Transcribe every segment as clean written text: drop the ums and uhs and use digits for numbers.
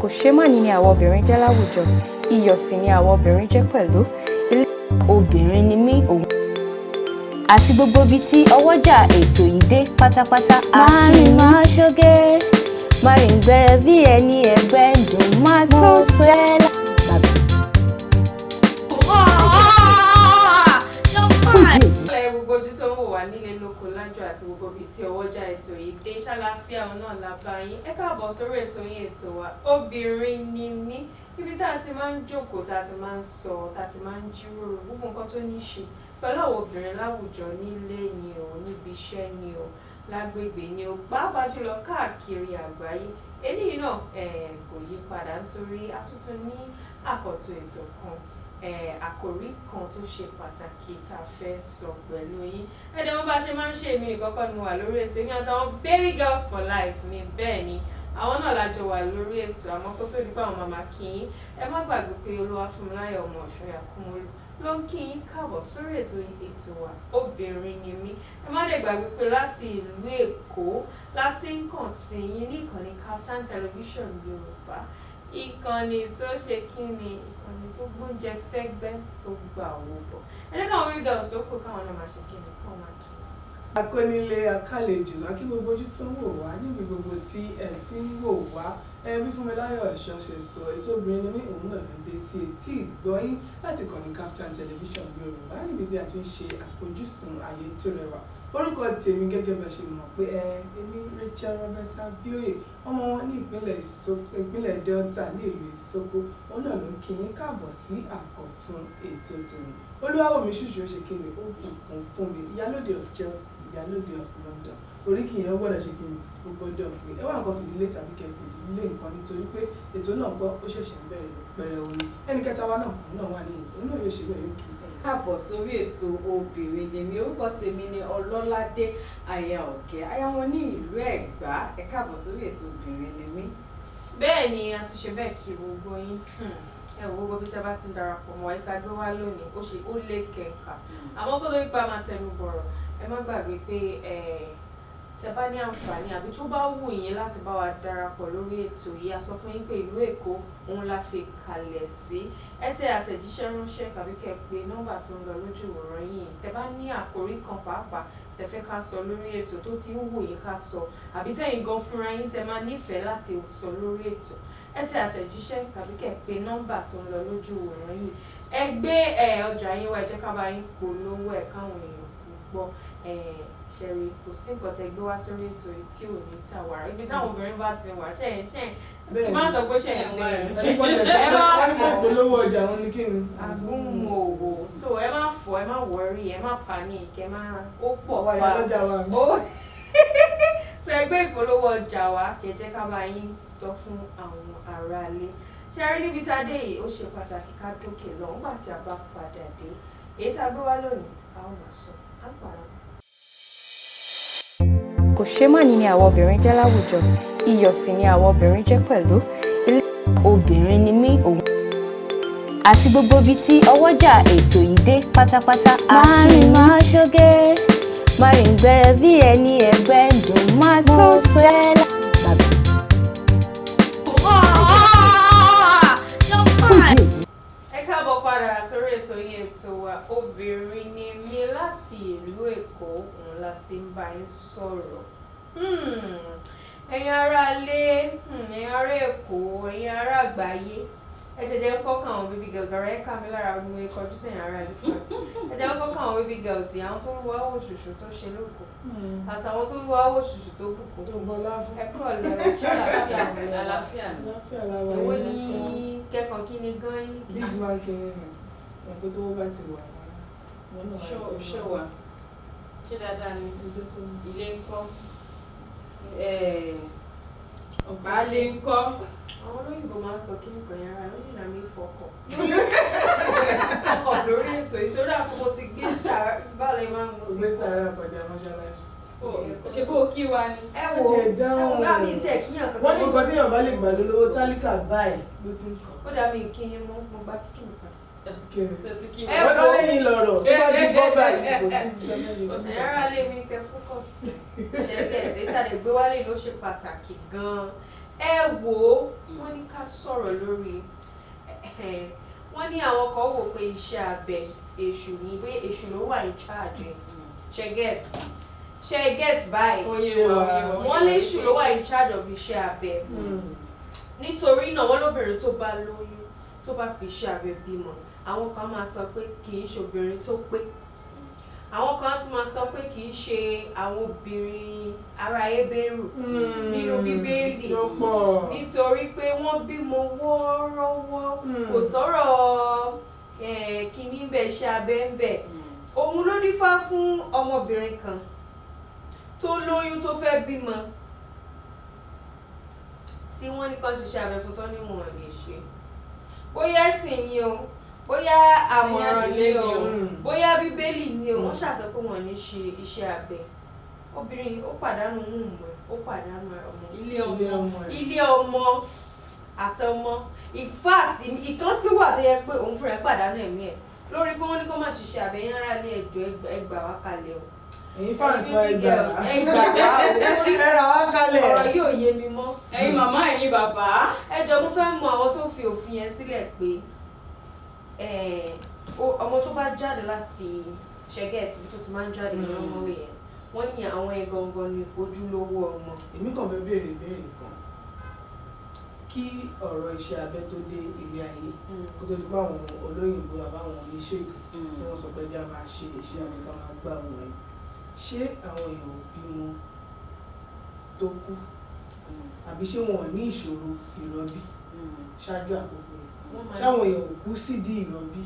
Kò ṣe má ní ni àwọn obìnrin jẹ́ láwùjọ, iyọ̀ sì ni àwọn obìnrin jẹ́ pẹ̀lú. Ilé Obinrin Ni Mi òun. Àti gbogbo ibi tí ọwọ́jà ètò yìí dé pátápátá. Marun máa ṣoge, Merin gbẹrẹ bí ẹni ẹgbẹ́ dùn máa tó sẹ́lá. Gbogbo ojú tó ń wò wá nílé lóko lájọ àti gbogbo ibi tí ọwọ́jà ètò yìí dé ṣàlàáfíà náà la bá yín. Ẹ káàbọ̀ sórí ètò yín ètò wa Obinrin Ni Mi, ibi tá a ti máa ń jókòó, tá a ti máa ń sọ, tá a ti máa ń jíròrò gbogbo nǹkan tó ní ṣe pẹ̀lú àwọn obìnrin láwùjọ, nílé ni o, níbi iṣẹ́ ni o, lágbègbè ni o, pàápàá jùlọ káàkiri àgbáyé. Eléyìí náà kò yí padà nítorí a tún ní àkọ́tún ètò kan, àkòrí kan tó ṣe pàtàkì tá a fẹ́ sọ pẹ̀lú yín. Ẹ̀dẹ̀ wọn bá ṣe máa ń ṣe èmi nìkan kọ́ ni mo wà lórí ètò yín àtàwọn baby girls for life ni bẹ́ẹ̀ ni àwọn náà lájọ wà lórí ètò. Àmọ́ kó tó di pé àwọn màmá kí yín, ẹ má gbàgbé pé Funmilayo Oso Kumolu ló ń kí yín káàbọ̀ sórí ètò wa Obinrin Ni Mi. Ẹ má lè gbàgbé pé láti ìlú Èkó láti ń kàn sí yín ní ìkànnì Startimes Television Yorùbá, ìkànnì tó ṣe kíni, ìkànnì tó gbóúnjẹ fẹ́gbẹ́ tó gbà owó bọ̀. Ẹ jẹ́ káwọn baby girls tó kù káwọn náà máa ṣe kíni, káwọn máa kí. Akónílé akálejò lákì gbogbo ojú tó ń wò wá níbi gbogbo tí ẹ ti ń wò wá. Bí Funmilayo Oso ṣe sọ, ètò Obinrin Ni Mi òun náà ló ń dé sí etí ìgbọ́yín láti kàn ní Startimes Television Yorùbá, níbi tí a ti ń ṣe àfojúsùn ayé tó rẹwà. Orúkọ tèmi gẹ́gẹ́ bẹ́ẹ̀ ṣe mọ̀ pé èmi Roberts Abioye, ọmọ wọn ní ìpínlẹ̀ Delta ní ìlú Ìsoko. Òun náà ló ń kí yín káàbọ̀ sí àkọ́tún ètò tòun. Olúwàwòmí ṣùṣù ó ṣe kíni, ó bùkún fún mi, ìyálóde of Chelsea, ìyálóde of London. Oríkì yẹn gbọ́dọ̀ ṣe kíni, ó gbọ́dọ̀ pé ẹ wá nǹkan fìdílé tàbí kẹ́ fìdílé nǹkan, nítorí pé ètò náà kọ́ ó ṣẹ̀ṣẹ̀ bẹ̀rẹ̀ òní. Ẹnì kẹta wa náà wà ní òun náà yóò ṣe bẹ́ẹ̀ yóò kí káàbọ̀ sórí ètò Obìnrin Ni Mi. Orúkọ tèmi ni Ololade Oke, aya wọn ní ìlú Ẹ̀gbá. Ẹ káàbọ̀ sórí ètò Obìnrin Ni Mi. Bẹ́ẹ̀ ni a ti ṣe bẹ́ẹ̀ kí gbogbo yín. Ẹ wo gbogbo bí tí a bá ti ń darapọ̀ mọ́ ìta gbé wá lónìí, ó lé kẹ̀ǹkà. Àmọ́ kó ló ń pa máa tẹnu bọ̀rọ̀, ẹ má gbàgbé pé tẹ bá ní àǹfààní àbí tó bá wù yín láti bá wa darapọ̀ lórí ètò yìí, a sọ fún yín pé ìlú Èkó òun la fi kalẹ̀ sí. Ẹ tẹ àtẹ̀jíṣẹ́ ránṣẹ́ tàbí kẹ́ pe nọ́mbà tó ń lọ lójú ìwòran yìí. Tẹ bá ní àkòrí kan pàápàá tẹ fẹ́ ká sọ lórí ètò tó ti ń wù yín ká sọ, àbí tẹ̀yin gan fúnra yín tẹ máa nífẹ̀ẹ́ láti sọ lórí ètò, ẹ tẹ àtẹ̀jíṣẹ́ tàbí kẹ́ pe nọ́mbà tó ń lọ lójú ìwòran yìí. Ẹ gbé ọjà yín wá, ẹ jẹ́ ká bá yín polówó ẹ̀ káwọn èèyàn gbọ́. Ṣẹ̀rí kò sí nǹkan tẹ gbé wá sórí ètò tí ò ní tà wàrà. Ibi táwọn obìnrin bá ti wà ṣẹ́yìn tí máa sọ pé ṣẹ́yìn ẹ máa fọ polówó ọjà òun ní kíni. Agúnmu òwò, so ẹ má fọ, ẹ má wọrí, ẹ má panic, ẹ má ó pọ̀ pa. Wáyà lọ́jà wa. So ẹ gbé ìpolówó ọjà wa, kẹ jẹ́ ká bá yín sọ fún àwọn aráalé. Ṣẹ́rí níbi tá a dé yìí, ó ṣe pàtàkì ká dókè lọ. Nígbà tí a bá padà dé, èyí tá a gbé wá lónìí, a ó máa sọ, á pàrọ̀. Kò ṣe má ní ni àwọn obìnrin jẹ́ láwùjọ, iyọ̀ sì ni àwọn obìnrin jẹ́ pẹ̀lú. Ilé Obinrin Ni Mi òun. Àti gbogbo ibi tí ọwọ́jà ètò yìí dé pátápátá. Marun máa ṣoge, Merin gbẹrẹ bí ẹni ẹgbẹ́ dùn máa tó sẹ́lá. Ẹ káàbọ̀ padà sórí ètò yín ètò wa Obìnrin Ni Mi láti ìlú Èkó, òun láti ń bá yín sọ̀rọ̀. Ẹ̀yin ará ilé, ẹ̀yin ará Èkó, ẹ̀yin ará àgbáyé, ẹ ti jẹ́ kọ́kọ́ àwọn baby girls, ọ̀rẹ́ ká mi lára mú ìkọjú sẹ́yìn ará ilé first. Ẹ jẹ́ kọ́kọ́ àwọn baby girls yìí, àwọn tó ń wọ àwọ̀ ṣùṣù tó ṣe lóko àtàwọn tó ń wọ àwọ̀ ṣùṣù tó bùkún. tó bọ́lá fún. Ẹ kúrò lọ́rọ̀ ṣé àlàáfíà ni? Àlàáfíà ni. Àlàáfíà la wà Èwo yìí. ni kẹ́kọ̀ọ́ kí ni gan-an yín? Big man kiri nù. Ọ̀pẹ tó bá ti wà wọn náà. Ṣé wà? Ṣé dáadáa ni? Ilé ń kọ́? Baálé ń kọ́? Àwọn olóyìnbó máa ń sọ kí nìkan yàrá lónìí ìlànà mi fọkọ̀. Fọkọ̀ lórí ètò ìtorí àkókò ti gbé sára ìbálẹ̀ máa ń mú ti. Gbé sára kọjá mọ́ṣáláṣí. Ṣé bó o kí wa ni? Ẹ wo bá mi tẹ̀ kíyàn kankan. Wọ́n ní nǹkan tí Yorùbá lè gbà lólówó tálíkà báyìí ló ti ń kọ́. Ó dàbí kí n mú mo gbá kíkì mi padà. wọ́n lọ lẹ́yìn lọ́rọ̀ tó bá ti gbọ́ báyìí kò sí ìjọba ẹ̀rọ lè mi kẹ́ fókọ̀sì ṣẹlẹ̀ ìtàdé gbé wálé ló ṣe pàtàkì gan-an. Ẹ wò ó wọ́n ní ká sọ̀rọ̀ lórí wọ́n ní àwọn kan wò pé iṣẹ́ abẹ èṣù ni pé èṣù ló wà in charge ṣe get báyìí wọ́n lé èṣù ló wà in charge of iṣẹ́ abẹ nítorí náà wọ́n lóbìnrin tó bá lóyún tó bá fi iṣẹ́ abẹ bímọ àwọn kan máa sọ pé kì í ṣe obìnrin tó pé àwọn kan tún máa sọ pé kì í ṣe àwọn obìnrin ará ebéèrú nínú bíbélì nítorí pé wọ́n bímọ wọ́ọ́rọ́wọ́ kò sọ̀rọ̀ kíní bẹ́ẹ̀ ṣe abẹ́ ń bẹ̀ òun ló dífá fún ọmọbìnrin kan tó lóyún tó fẹ́ bímọ tí wọ́n ní kàn ṣiṣẹ́ abẹ fún tán ní wọn lè ṣe bóyá ẹ̀sìn ni o bóyá àmọ̀ràn ni o bóyá bíbélì ni o wọ́n ṣàṣọ pé wọ́n ní ṣe iṣẹ́ abẹ obìnrin ó pàdánù wùmọ̀ ó pàdánù ọmọ ilé ọmọ àtọmọ in fact ìkan tí wà tó yẹ pé òun fúnra ẹ̀ pàdánù ẹ̀mí ẹ̀ lórí pé wọ́n ní kó má ṣiṣẹ́ abẹ yẹn rà ní ẹjọ́ ẹgbà wá kalẹ̀ o ẹ̀yin fans wa ẹgbà wá kalẹ̀ ọ̀rọ̀ yóò yé mi mọ́ ẹ̀yin màmá ẹ̀yin bàbá ẹjọ́ mo fẹ́ mọ àwọn tó fi òfin yẹn sílẹ̀ pé ọmọ tó bá jáde láti ṣẹgẹẹtì tó ti máa ń jáde ní ọmọ yẹn wọ́n ní àwọn ẹ̀ gangan ní ojúlówó ọmọ. èmi kàn fẹ́ béèrè ìbéèrè kan kí ọ̀rọ̀ iṣẹ́ abẹ tó dé ilé ayé kó tó di pé àwọn olóyìnbó àbáwọn oníṣègùn tí wọ́n sọ pé bí a máa ṣe iṣẹ́ abẹ ká máa gbà wọ́n ẹ̀ ṣé àwọn èèyàn bímọ tó kú àbí ṣé wọn ò ní ìṣòro ìrọbí ṣáájú àkókò yìí ṣáwọn èèyàn ò kú sídìí ìrọbí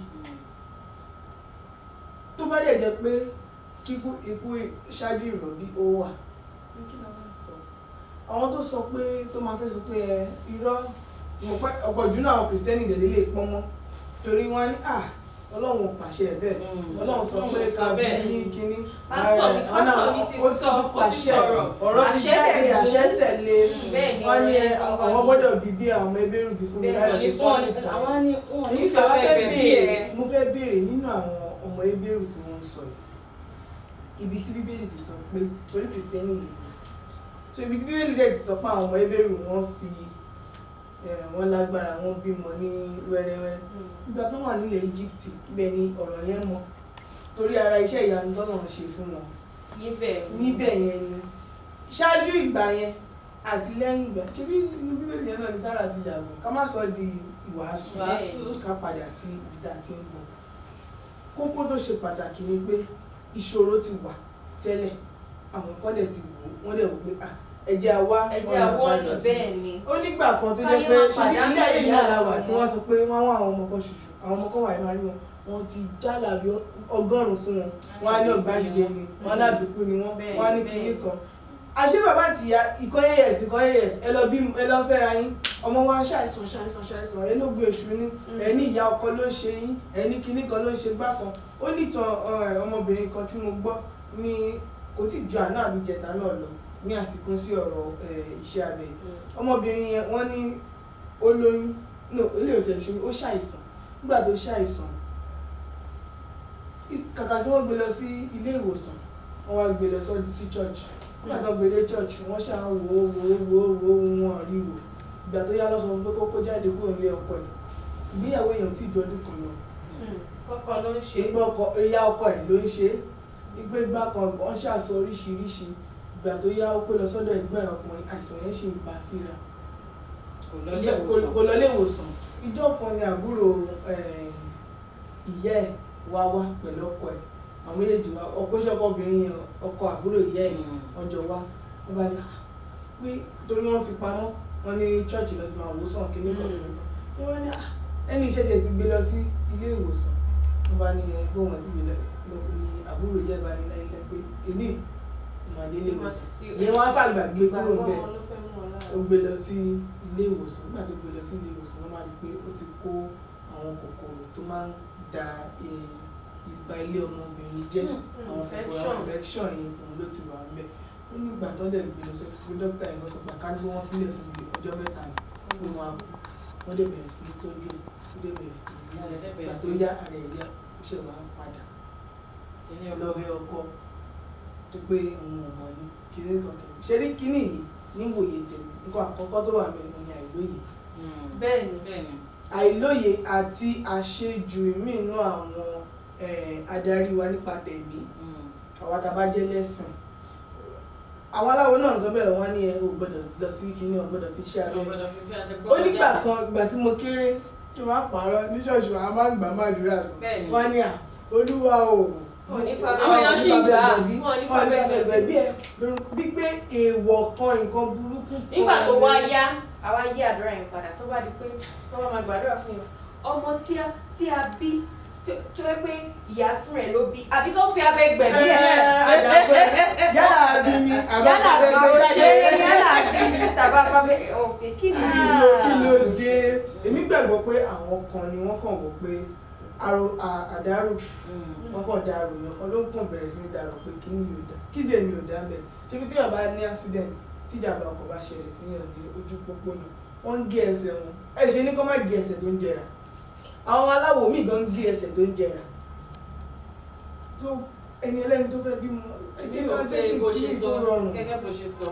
tó bá dẹ̀ jẹ́ pé kíkú ikú ṣáájú ìrọbí ó wà ní kí la máa sọ àwọn tó sọ pé tó máa fẹ́ sọ pé irọ́ ọ̀pọ̀ jù náà àwọn kìrìsìtẹ́nì ìdẹ̀lẹ́ lè pọ́n mọ́ torí wọ́n ní ọlọ́run pàṣẹ bẹ́ẹ̀ ọlọ́run sọ pé ká bí ní kínní pásítọ̀ mi ti sọ ó ti sọ̀rọ̀ ọ̀rọ̀ ti jáde àṣẹ tẹ̀lé wọ́n ní àwọn gbọ́dọ̀ bí bí àwọn ọmọ ebéèrú bí Funmilayo ṣe sọ nìkan èmi fẹ́ wá mo fẹ́ béèrè nínú àwọn ọmọ ebéèrú tí wọ́n ń sọ yìí ibi tí bíbélì ti sọ pé torí kìrìsìtẹ́nì yìí so ibi tí bíbélì dẹ̀ ti sọ pé àwọn ọmọ ebéèrú wọ́n fi wọ́n lágbára wọ́n bímọ ní wẹ́rẹ́wẹ́rẹ́ ìgbà tó wà nílẹ̀ Egypt ibẹ̀ ni ọ̀rọ̀ yẹn mọ́ torí ara iṣẹ́ ìyanu tó náà ṣe fún wọn níbẹ̀ yẹn ni ṣáájú ìgbà yẹn àti lẹ́yìn ìgbà ṣé bí inú bíbélì yẹn náà ni Sárà ti yàgò ká má sọ di ìwàásù ká padà sí ibi tá a ti ń bọ̀ kókó tó ṣe pàtàkì ni pé ìṣòro ti wà tẹ́lẹ̀ àwọn kan dẹ̀ ti wò wọ́n dẹ̀ wò pé ẹ̀jẹ̀ àwa ọ̀nà bẹ́ẹ̀ ni ó nígbà kan tó jẹ́ pé ṣíbí ilé ayé yìí náà la wà tí wọ́n sọ pé wọ́n wá àwọn ọmọ kan ṣoṣo àwọn ọmọ kan wà ní máa rí wọn wọ́n ti jálà bí 100 fún wọn wọ́n á ní ọ̀gbáǹjẹ ni wọ́n á lábìkú ni wọ́n á ní kinní kan àṣé bàbá àti ìyá ìkan as ẹ lọ fẹ́ra yín ọmọ wa ṣàìsàn ẹ ló gbé èṣù ní ẹ ní ìyá ọkọ ló ń ṣe yín ẹ ní kinní kan ló ń ṣe gbá kan ó nìtàn ọmọbìnrin kan tí mo gbọ́ ní kò tí ju àná àbí jẹta náà lọ ní àfikún sí ọ̀rọ̀ iṣẹ́ abẹ ọmọbìnrin yẹn wọ́n ní ó lóyún ilé òtẹ̀ ìṣòro ó ṣàìsàn nígbà tó ṣàìsàn kàkà kí wọ́n gbé lọ sí ilé ìwòsàn wọ́n wá gbé lọ sí church nígbà tó gbé dé church wọ́n ṣáà wò wọn rí wò ìgbà tó yá lọ́sọ̀ pé kókó jáde kúrò nílé ọkọ ẹ̀ ìgbéyàwó èèyàn tí ju ọdún kan lọ kọ́kọ́ ló ń ṣe ìyá ọkọ ẹ̀ ló ń ṣe ìgbé gbá kan wọ́n ṣàṣọ oríṣiríṣi ìgbà tó yá ó kó lọ sọ́dọ̀ ẹgbẹ́ ọkùnrin àìsàn yẹn ṣì ń bá fíra kò lọ ilé ìwòsàn ìjọ kan ni àbúrò ìyá ẹ̀ wá pẹ̀lú ọkọ ẹ̀ àwọn méjèèjì wá ọkọ ṣọkọ obìnrin yẹn ọkọ àbúrò ìyá ẹ̀ wọ́n jọ wá wọ́n bá ní pé torí wọ́n fi pamọ́ wọ́n ní church lọ ti máa wò sàn kíní kan wọ́n ní ẹni iṣẹ́ tiẹ̀ ti gbé lọ sí ilé ìwòsàn wọ́n bá ní pé wọ́n ti gbé lọ ní àbúrò ìyá ẹ̀ bá ní láìlẹ́ pé èmi ìmọ̀dé ilé ìwòsàn ìyẹn wọ́n á fàgbà gbé kúrò ń bẹ̀ ó gbé lọ sí ilé ìwòsàn nígbà tó gbé lọ sí ilé ìwòsàn wọ́n máa rí pé ó ti kó àwọn kòkòrò tó máa ń da ìgbà ilé ọmọbìnrin jẹ́ àwọn kòkòrò àwọn infection yẹn òun ló ti wà ń bẹ̀ ó ní ìgbà tó dẹ̀ gbé lọ sọ pé dókítà yẹn lọ sọ pé ká ní wọ́n fílẹ̀ fún bí ọjọ́ mẹ́ta ni pé wọ́n á kú wọ́n dẹ̀ bẹ̀rẹ̀ sí ní tọ́jú ẹ̀ dé bẹ̀rẹ̀ sí ìgbà tó yá ara ẹ̀ yá ó ṣe wàá padà lọ́bẹ̀ ọkọ tó pé òun ò mọ̀ ní kíní kankan ṣe rí kíní yìí níwòye tèmi nǹkan àkọ́kọ́ tó wà mẹ́rin ni àìlóye. bẹ́ẹ̀ni àìlóye àti àṣejù ìmínú àwọn adarí wa nípa tẹ̀mí àwa tá a bá jẹ́ lẹ́sìn àwọn aláwo náà sọ bẹ́ẹ̀ wọ́n ní ẹ ò gbọ́dọ̀ lọ sí kíní ò gbọ́dọ̀ fi ṣe abẹ́ ó nígbà kan ìgbà tí mo kéré kí wọ́n á pààrọ̀ ní ṣọ́ọ̀ṣì wa a máa ń gbà má àdúrà wọ́n ní olúwa o àwọn èèyàn sì gbà wọ́n ní fàbẹ̀gbẹ̀ bí ẹ bí pé èèwọ̀ kan nǹkan burúkú kan nígbà tó wá yá àwa yí àdúrà yẹn padà tó bá di pé wọ́n bá máa gbàdúrà fún yẹn ọmọ tí a bí tó yẹ pé ìyá fún ẹ ló bí àbí tó fi abẹ gbẹ̀bí ẹ. yálà bí mi àbá fàbẹ gbẹ jáde yálà bí mi tàbá fàbẹ òkè kí ni. kí ló dé èmi gbàgbọ́ pé àwọn kan ni wọ́n kàn wò pé àdárò wọ́n kàn dárò yẹn kan ló kàn bẹ̀rẹ̀ sí ní dárò pé kí ni yóò dá kí dé mi ò dá bẹ́ẹ̀ ṣé bí téèyàn bá ní accident tíjàmbá ọkọ̀ bá ṣẹlẹ̀ síyàn ní ojú pópónà wọ́n ń gé ẹsẹ̀ wọn ẹ̀ ṣe ní kó má gé ẹsẹ̀ tó ń jẹrà àwọn aláwọ̀ míì gan gé ẹsẹ̀ tó ń jẹrà so ẹni ẹlẹ́ni tó fẹ́ bímọ ẹ̀jẹ̀ kan jẹ́ kí kí tó rọrùn. gẹ́gẹ́ bó ṣe sọ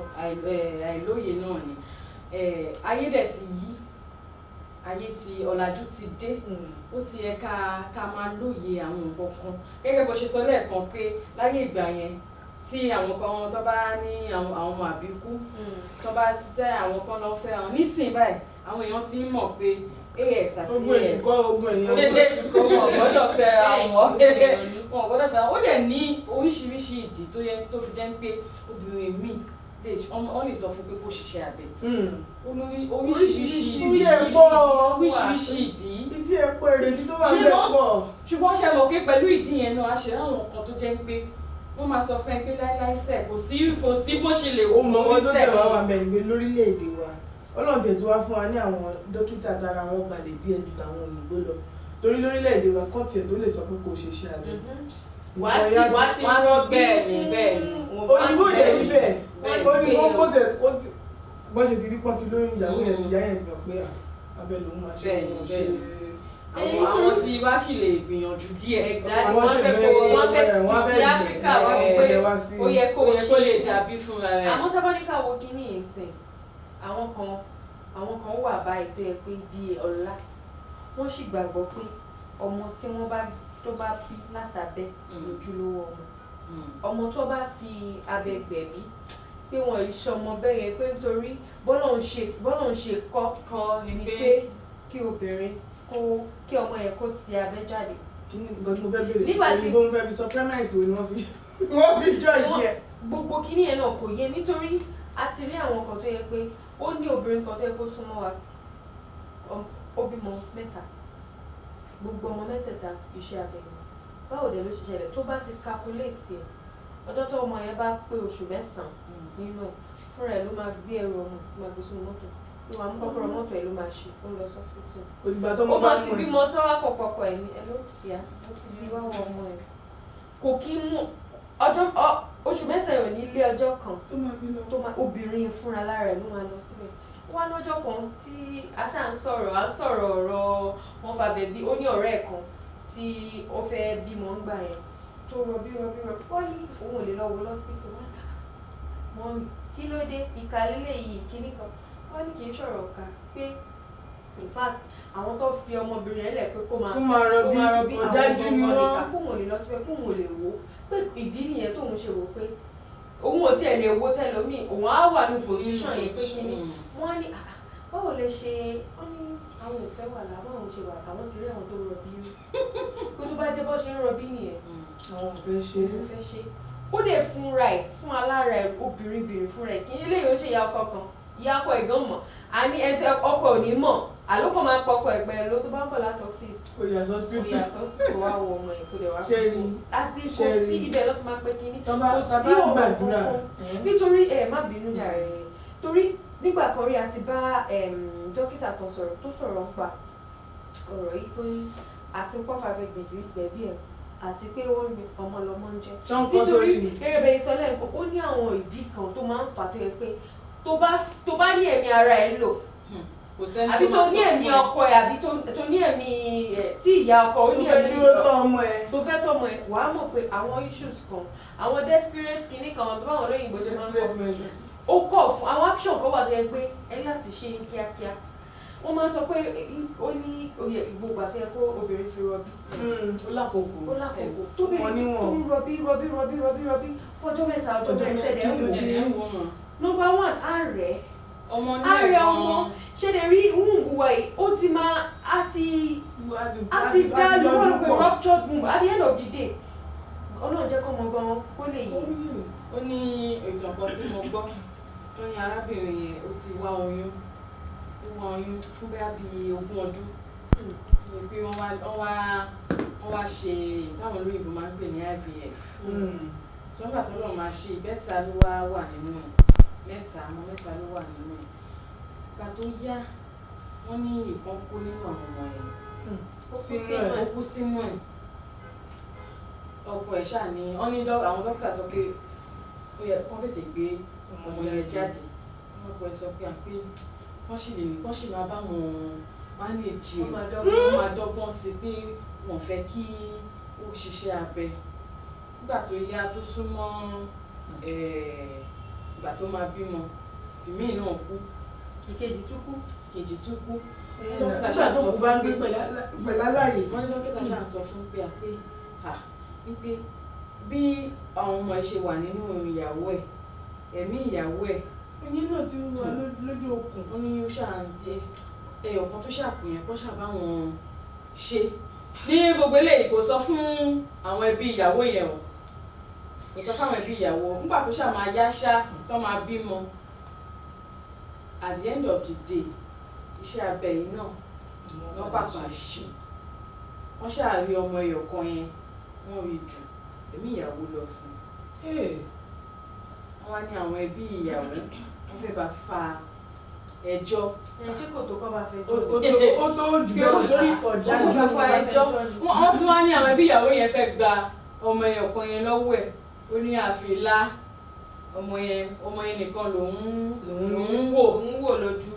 àìlóye náà ni ayé dẹ̀ ti yí ayé ti ọ̀làjú ti dé ó ti yẹ ká máa lóye àwọn nǹkan kan gẹ́gẹ́ bó ṣe sọ lẹ́ẹ̀kan pé láyé ìgbà yẹn tí àwọn kan tó bá ní àwọn ọmọ àbíkú tó bá tẹ àwọn kan lọ fẹ́ àwọn nísìnyí báyìí àwọn èèyàn ti ń mọ̀ pé AX àti ogun èṣù kọ́ ogun èèyàn wọn gbọ́dọ̀ fẹ́ àwọn wọn gbọ́dọ̀ fẹ́ àwọn ó dẹ̀ ní oríṣiríṣi ìdí tó yẹ tó fi jẹ́ pé obìnrin míì wọ́n lè sọ fún pé kó ṣiṣẹ́ abẹ oríṣiríṣi ìdí ẹ̀pọ̀ èrèdí tó wà bẹ́ẹ̀ pọ̀. ṣùgbọ́n ṣe mọ̀ pé pẹ̀lú ìdí yẹn náà a ṣe ráwọn kan tó jẹ́ pé wọ́n máa sọ fún ẹ pé láíláí sẹ̀ kò sí bó ṣe lè wò ó tó tẹ̀ wá wà mẹ́rin pé lórílẹ̀‐èdè wa ọlọ́run tẹ̀tù wá fún wa ní àwọn dókítà tára wọn balẹ̀ díẹ̀ ju tàwọn òyìnbó lọ torí lórílẹ̀‐èdè wa kán tiẹ̀ tó lè sọ pé kò ṣe iṣẹ́ abẹ. wá ti rọ bẹ́ẹ̀ ni òyìnbó jẹ́ níbẹ̀ òyìnbó kó tẹ̀ bó ṣe ti rí pọ́ntì lóyún ìyàwó yẹn ìyá yẹn ti mọ̀ pé abẹ lòun máa ṣe òun ṣe. àwọn tí wá sì lè gbìyànjú díẹ̀ wọ́n fẹ́ ti Áfíríkà wọ́n fẹ́ ó yẹ kó lè dàbí fúnra rẹ̀. àmọ́ tábánikà wo kíní ìsìn àwọn kan wà báyìí tó yẹ pé di ọ̀la wọ́n sì gbàgbọ́ pé ọmọ tí wọ́n bá bí látàbẹ́ lójúlówó ọmọ tó bá fi abẹ gbẹ̀bí pé wọn ìṣọmọ bẹ́ẹ̀ yẹn pé nítorí bọ́lọ̀ ń ṣe kọ́ ni pé kí obìnrin kí ọmọ yẹn kó ti abẹ jáde. kí ni nǹkan tí mo fẹ́ béèrè òyìnbó ń fẹ́ fi sọ premise wo ni wọ́n fi judge ẹ̀. gbogbo kíní yẹn náà kò yé nítorí a ti rí àwọn kan tó yẹ pé ó ní obìnrin kan tó yẹ kó súnmọ́ wa ó bímọ 3 gbogbo ọmọ 3 iṣẹ́ abẹ báwo dẹ̀ ló ṣe ṣẹlẹ̀ tó bá ti calculate ẹ̀ ọjọ́ tó ọmọ yẹn bá pé oṣù 9 nínú ẹ̀ fúnra ẹ̀ ló máa gbé ẹrù ọmọ máa gbé sínú mọ́tò ló máa mú kọ́kọ́rọ́ mọ́tò ẹ̀ ló máa ṣe ó lọ sọ́sítù. ó máa ti bímọ tó wá pọ̀pọ̀pọ̀ ẹ̀ ní ẹ ló yá ó ti bí wáwọn ọmọ ẹ̀ kò kí mú oṣù 9 ò ní ilé ọjọ́ kan tó máa obìnrin fúnra lára ẹ̀ ló máa lọ síbẹ̀ wá lọ́jọ́ kan tí a ṣáà ń sọ̀rọ̀ ọ̀rọ̀ wọn fa bẹ̀bí ó ní ọ̀rẹ́ ẹ̀ kan tí ó fẹ́ bímọ ń gbà yẹn tó rọbí wọ́n ní òun ò lè lọ wo lọ́sípítù wọn kí ló dé ìka lélẹ̀ yìí kíní kan wọ́n ní kì í ṣọ̀rọ̀ ọ̀ka pé in fact àwọn tó fi ọmọbìnrin ẹ̀ lẹ̀ pé kó máa rọbí ọ̀dájú ni wọ́n àwọn kóun ò lè lọ síbẹ̀ kóun ò lè wò pé ìdí nìyẹn tóun ṣe wò pé òun ò tiẹ̀ lè wo tẹlómi òun á wà ní position yẹn pé kíní wọ́n ní báwo lè ṣe wọ́n ní àwọn ò fẹ́ wà láwọn àwọn ṣe wà àwọn ti rí àwọn tó rọbí rí pé tó bá jẹ́ bọ́ ṣe ń rọbí nìyẹn àwọn ò fẹ́ ṣe ó dẹ̀ fúnra ẹ̀ fún alára ẹ̀ obìnrin fúnra ẹ̀ kí eléyìí ó ṣe ìyá ọkọ kan ìyá ọkọ ẹ̀gán mọ̀ a ní ẹtẹ ọkọ ò ní mọ̀ àlókò máa pọkọ ẹ̀gbẹ́ ló tó bá ń bọ̀ láti ọ́fíìsì ó yà sọ́spítù wá wọ ọmọ ẹ̀ kó dẹ̀ wá fún kò sí ibẹ̀ lọ́ti máa pẹ́ kínní kò sí ọ̀rọ̀ kankan nítorí má bínú jàre torí nígbà kan rí a ti bá dókítà kan sọ̀rọ̀ tó sọ̀rọ̀ ń pa ọ̀rọ̀ yìí tó ní àti pọ́fà gbẹ̀bí ẹ̀ àti pé wọ́n ní ọmọ lọmọ ń jẹ́ nítorí erébẹ̀ ìsọlẹ̀ nǹkan ó ní àwọn ìdí kan tó máa ń fà tó yẹ pé tó bá ní ẹ̀mí ara ẹ̀ lò àbí tó ní ẹ̀mí ọkọ ẹ̀ àbí tó ní ẹ̀mí tí ìyá ọkọ ó ní ẹ̀mí tó fẹ́ tọ́mọ ẹ̀ wàá mọ̀ pé àwọn issues kan àwọn desperate kinní kan báwọn olóyìnbó ṣe máa ń kọ́ ó kọ̀ fún àwọn action kan wà tó yẹ pé ẹ láti ṣe ní kíákíá wọ́n máa ń sọ pé ó ní oyè gbogbo àti ẹ̀kọ́ obìnrin fi rọbí. ó lákòókò tóbìnrin tó rọbí fọjọ́ mẹ́ta ọjọ́ mẹ́rin tẹ̀lé ẹ̀wọ̀n. number one ààrẹ ọmọ ṣe lè rí wúńgùwà yìí ó ti máa á ti dá lọ́wọ́ pé ruptured womb at the end of the day ọlọ́run jẹ́ kọ́ mọ gan kó lè yí. ó ní ètò nǹkan tí mo gbọ́ tó ní arábìnrin yẹn ó ti wá oyún fún bẹ́ẹ̀ bí 20 ọdún pé wọ́n wá ṣe táwọn olóyìnbó máa ń pè ní IVF sọ́gbà tó lọ́ọ́ máa ṣe mẹ́ta ló wà nínú ẹ̀ mẹ́ta ló wà nínú ẹ̀ gbà tó yá wọ́n ní ìkan kú nínú àwọn ọmọ yẹn ó kú sínú ẹ̀ ọkọ ẹ̀ ṣáà ní wọ́n ní àwọn dókítà sọ pé ó yẹ kó tètè gbé ọmọ yẹn jáde ọkọ ẹ̀ sọ pé wọ́n sì máa bá wọn mánéèjì wọ́n máa dọ́gbọ́n sí pé wọ́n fẹ́ kí ó ṣiṣẹ́ abẹ nígbà tó yá tó súnmọ́ ìgbà tó máa bímọ ìmíì náà kú ìkejì tún kú dókítà ṣáà sọ fún gbé pẹ̀lú aláyè wọ́n ní dókítà ṣáà sọ fún pé wípé bí àwọn ọmọ ẹ̀ ṣe wà nínú ìyàwó ẹ̀ ẹ̀mí ìyàwó ẹ̀ ẹ̀yìn náà ti wà lójú okùn. wọ́n ní ó ṣáà ń jẹ ẹyọ̀kan tó ṣàpòyàn kó ṣàbá wọn ṣe ní gbogbo eléyìí kò sọ fún àwọn ẹbí ìyàwó yẹn o kò sọ fún àwọn ẹbí ìyàwó nígbà tó ṣáà máa yá ṣá tó máa bímọ at the end of the day iṣẹ́ abẹ yìí náà wọ́n pàpà ṣe wọ́n ṣáà rí ọmọ ẹyọ̀kan yẹn wọ́n rí jù ẹ̀mí ìyàwó lọ sí wọ́n wá ní àwọn ẹbí ìyàwó wọ́n fẹ́ bá fa ẹjọ́ ṣé kò tó kọ́ bá fẹ́ jọ́ ó tó jù bẹ́ẹ̀ torí ọ̀dájú fa ẹjọ́ wọ́n tún wá ní àwọn ẹbí ìyàwó yẹn fẹ́ gba ọmọ ẹyọ̀kan yẹn lọ́wọ́ ẹ̀ ó ní àfìlá ọmọ yẹn nìkan lòun wò lójú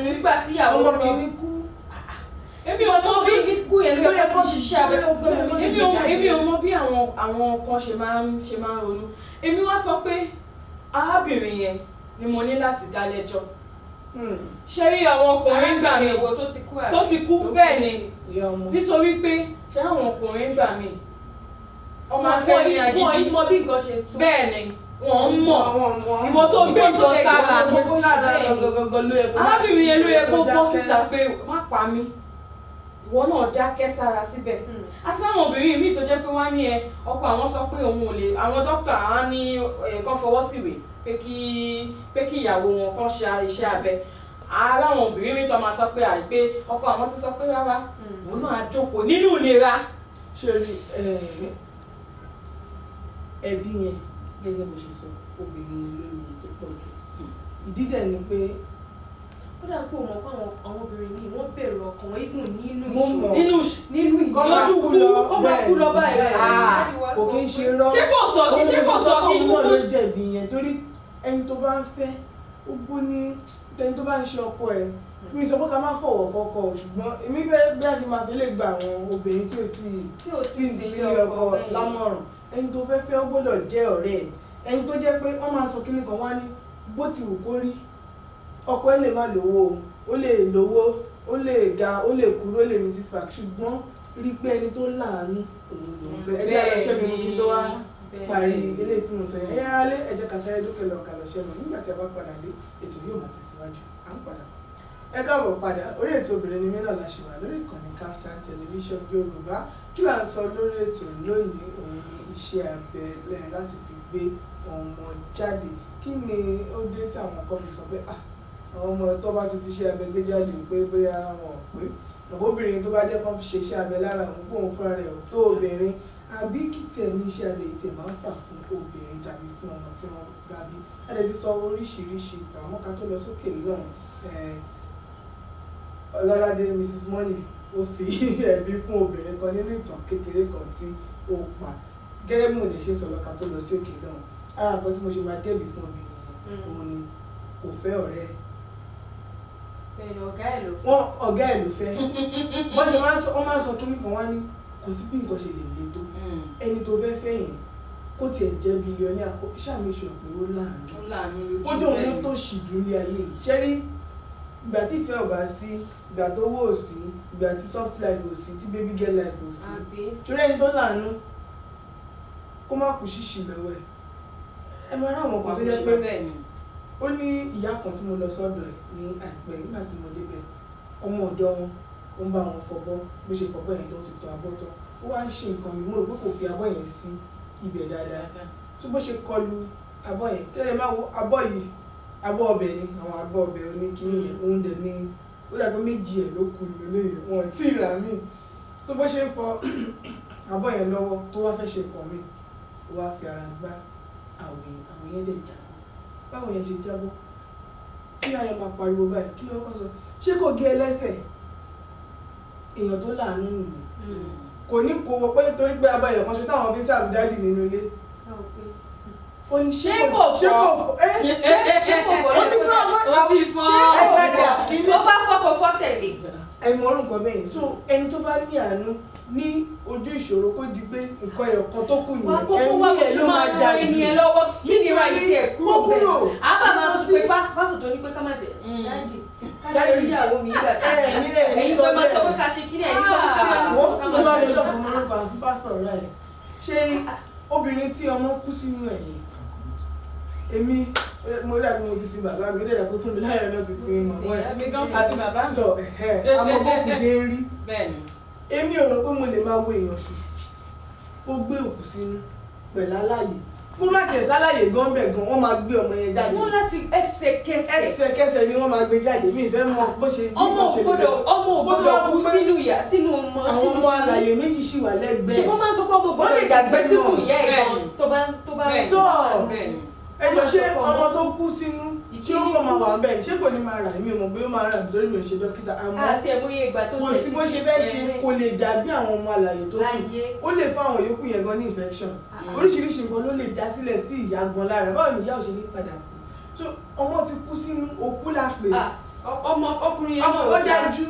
nígbà tí ìyàwó ọmọ kìíní kú èmi ò mọ bí kú yẹn ló yẹ kó ṣiṣẹ́ abẹ tó gbọ́dọ̀ èmi ò mọ bí àwọn kan ṣe máa ń ronú èmi wá sọ pé arábìnrin yẹn ni mo ní láti dá lẹ́jọ́ ṣé rí àwọn ọkùnrin gbà mí tó ti kú bẹ́ẹ̀ ni nítorí pé ṣé àwọn ọkùnrin gbà mí ọmọ afẹ́ ní agídí bẹ́ẹ̀ ni wọ́n mọ̀ ìwọ tó gbé nǹkan sára arábìnrin yẹn ló yẹ kó bọ́ síta pé má pa mí ìwọ náà dákẹ́ sára síbẹ̀ àti àwọn obìnrin míì tó jẹ́ pé wọ́n á ní ọkọ àwọn sọ pé òun ò lè àwọn dókítà á ní kán fọwọ́ síwèé pé kí ìyàwó wọn kán ṣe iṣẹ́ abẹ ara àwọn obìnrin míì tó máa sọ pé àìpé ọkọ àwọn ti sọ pé rárá òun náà á jókòó nínú ìlera. ṣé rí ẹbí yẹn gẹ́gẹ́ bó ṣe sọ obìnrin ló ní tó pọ̀ jù ìdí dẹ̀ ni pé ó dà pé òun ọ̀pọ̀ àwọn obìnrin ní wọ́n bẹ̀rù ọkàn wọn even nínú ìdílójú kọ́ máa kú lọ báyìí kò kí ń ṣe rọ́ ṣé kò sọ kí ọmọ ló jẹ̀bi yẹn torí ẹni tó bá ń fẹ́ ó gbó ní ẹni tó bá ń ṣe ọkọ ẹ̀ mi sọ pé ká má fọwọ́ fọkọ ṣùgbọ́n èmi fẹ́ bí àti máa fi lè gba àwọn obìnrin tí ò tí ì sílé ọkọ lámọ̀ràn ẹni tó fẹ́ ó gbọ́dọ̀ jẹ́ ọ̀rẹ́ ẹ̀ ẹni tó jẹ́ pé wọ́n máa sọ kíní kan wá ní bó ti wù kó rí ọkọ ẹ̀ lè má lówó ó lè lówó ó lè ga ó lè kúrò ó lè ní six pack ṣùgbọ́n rí pé ẹni tó láàánú òun lòún fẹ́ ẹjẹ́ àlọ́ṣẹ́ mi kí n tó wá parí eléyìí tí mo sọ yẹn ẹ̀yà alẹ́ ẹ̀jẹ̀ kàṣẹ́rẹ́ dókè lọ kàlọ́ṣẹ́ mi nígbà tí a bá padà dé ètò yóò máa tẹ̀síwájú à ń padà ẹ káàbọ̀ padà orí ètò Obìnrin Ni Mi náà la ṣe wà lórí ìkànnì Kaftan television Yorùbá kí là ń sọ lórí ètò lónìí òun ni iṣẹ́ abẹ lẹ́yìn láti fi gbé ọmọ jáde kí ni ó dé tí àwọn kan fi sọ pé àwọn ọmọ tó bá ti fi iṣẹ́ abẹ gbé jáde pé bóyá wọn ò pé obìnrin tó bá jẹ́ kó fi ṣe iṣẹ́ abẹ lára òun kóun fúnra rẹ̀ ò tó obìnrin àbí kí tiẹ̀ ní iṣẹ́ abẹ yìí tiẹ̀ máa ń fà fún obìnrin tàbí fún ọmọ tí wọ́n bá bí a lè ti sọ oríṣiríṣi ìtàn àmọ́ ká tó lọ sókè lọ́hùn Ololade Mrs. Money ó fi ẹ̀bí fún obìnrin kan nínú ìtàn kékeré kan tí ó pa gẹ́gẹ́ bí mo lè ṣe sọ̀rọ̀ ká tó lọ sí òkè lọ́hùn ara nǹkan tí mo ṣe máa dẹ́bi fún obìnrin yẹn òun ni kò fẹ́ ọ̀rẹ́ bẹ́ẹ̀ni ọ̀gá ẹ̀ ló fẹ́. wọ́n ọ̀gá ẹ̀ ló fẹ́ wọ́n ṣe máa ń sọ kíní kan wá ní kò sí bí nǹkan ṣe lè le tó ẹni tó fẹ́ fẹ́ yẹn kó tiẹ̀ jẹ́ bílíọ̀nì ṣàmìṣọ pé ó láàánú ó jẹ́ òun ló tó ṣì dùn ilé ayé yìí ṣé rí ìgbà tí ìfẹ́ ò bá sí ìgbà tó wó ò sí ìgbà tí soft life ò sí tí baby girl life ò sí ṣòro ẹni tó láàánú kó má kú ṣíṣì lọ́wọ́ ẹ̀ ẹ máa ráwọn kan tó jẹ́ pé ó ní ìyá kan tí mo lọ sọ́dọ̀ ẹ̀ ní àìpẹ́ nígbà tí mo débẹ̀ ọmọ ọ̀dọ́ wọn ó ń bá wọn fọbọ́ bó ṣe fọbọ́ yẹn tó ti tọ́ abọ́ tán ó wá ń ṣe nǹkan mi mo rò pé kò fi abọ́ yẹn sí ibẹ̀ dáadáa tó bó ṣe kọlu abọ́ yẹn kẹ́lẹ́ máa wo abọ́ yìí abọ́ ọbẹ̀ ni àwọn abọ́ ọbẹ̀ oníkíní yẹn òun dẹ̀ ní ó dàgbé méjì ẹ̀ ló kù nílé yẹn wọn tí ì rà mí tó bó ṣe ń fọ abọ́ yẹn lọ́wọ́ tó wá fẹ́ ṣe pọ̀ mí ó wá fi ara gbá àwìn yẹn dẹ̀ jábọ́ báwo yẹn ṣe jábọ́ kí ayé máa pariwo báyìí kí ló kọ́ sọ ṣé kò gé ẹlẹ́sẹ̀ èèyàn tó láàánú nìyẹn kò ní kó wọ pé torí pé abọ́ yẹn kan ṣe táwọn fi sáàbù dáàdì nínú ilé ó ní ṣé kò fọ́ ó ti fọ́ ẹgbẹ́dà kí ni ó bá fọ́ kò fọ́ tẹ̀lé. ẹ̀mọ́ orúkọ bẹ́yìn so ẹni tó bá ní àánú ní ojú ìṣòro kó di pé nǹkan ẹ̀yọ̀ kan tó kù nìyẹn ẹ̀mí ẹ̀ ló máa jáde ènìyàn lọ́wọ́ kí ni ra ìtì ẹ̀ kúrò bẹ́ẹ̀ àbá máa sọ pé pásítọ̀ tó ní pé ká má ṣe dáàdì káyọ̀ ìyàwó mi nígbà tí ẹ̀yin tó máa sọ pé ká ṣe kí ni ẹ̀yin sọ pé ká má ní sọ ká má tó bá lọ́jọ́ fún orúkọ àfi pásítọ̀ rice ṣé rí obìnrin tí ọmọ kú sínú ẹ̀yìn èmi mo dàbí mo ti sin bàbá mi ó dẹ̀ dàbí Funmilayo náà ti sin màmá ẹ̀ àtọ̀ àmọ́ bókù ṣe ń rí èmi ò rò pé mo lè máa wo èèyàn ṣùṣù kó gbé òkú sínú pẹ̀lú aláyè kó má tẹ̀ sáláyè gan bẹ̀ gan wọ́n máa gbé ọmọ yẹn jáde wọ́n láti ẹsẹ̀kẹsẹ̀ ni wọ́n máa gbé jáde mi ìfẹ́ mọ bó ṣe bí ọmọ ògbọ́dọ̀ kú sínú ọmọ àwọn ọmọ alàyè méjì sì wà lẹ́gbẹ̀ẹ́ ṣùgbọ́n máa ń sọ pé ọmọ ògbọ́dọ̀ ìdàgbẹ́ sínú ìyá ẹ̀ gan tó bá tọ́ ẹjọ́ ṣé ọmọ tó kú sínú ṣé ó kọ́ máa wà bẹ́ẹ̀ ṣé kò ní máa rà mí mọ̀ bóyá ó máa rà nítorí mi ò ṣe dókítà àmọ́ àti ẹ̀mọ́yé ìgbà tó kò sí bó ṣe fẹ́ ṣe kò lè dàbí àwọn ọmọ alàyè tó kù ó lè fún àwọn yòókù yẹn gan ní infection oríṣiríṣi nǹkan ló lè dá sílẹ̀ sí ìyá gan lára báwo ni ìyá ò ṣe ní padà kú so ọmọ ti kú sínú òkú lápè ọmọ ọkùnrin yẹn náà ó dájú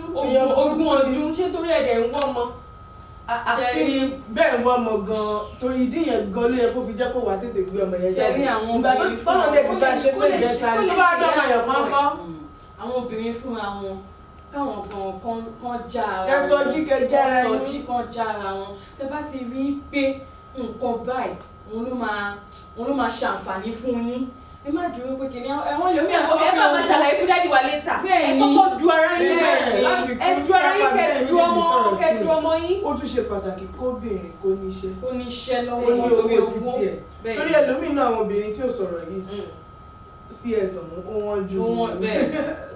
ogún ọdún ṣé torí ẹ̀dẹ̀ ń wọ́n mọ́ àkíní bẹ́ẹ̀ wọ́n mọ̀ gan-an torí ìdí yẹn gan ló yẹ kó fi jẹ́ kó wà tètè gbé ọmọ yẹn jáde ìgbà tó tọ́nà dé fi bá ṣe pé ìjẹta tó bá dọ́mọ yẹn kọ́kọ́. àwọn obìnrin fúnra wọn káwọn kan já ara wọn ẹsọ jíkẹ jára yín ẹsọ jí kan já ara wọn tẹ bá ti rí pé nǹkan báyìí òun ló máa ṣàǹfààní fún yín ẹ má dúró pé kìnìún ẹ̀wọ̀n lómi àti ẹ bá máa ṣàlàyé fún dáàdì wa létà ẹ kọ́kọ́ du ara yín ẹ du ara yín kẹ du ọmọ yín. ó tún ṣe pàtàkì kóbìnrin kó níṣẹ́ lọ́wọ́ ó ní owó títí ẹ̀ torí ẹlòmíràn àwọn obìnrin tí ò sọ̀rọ̀ yìí sí ẹ̀sán ó wọ́n ju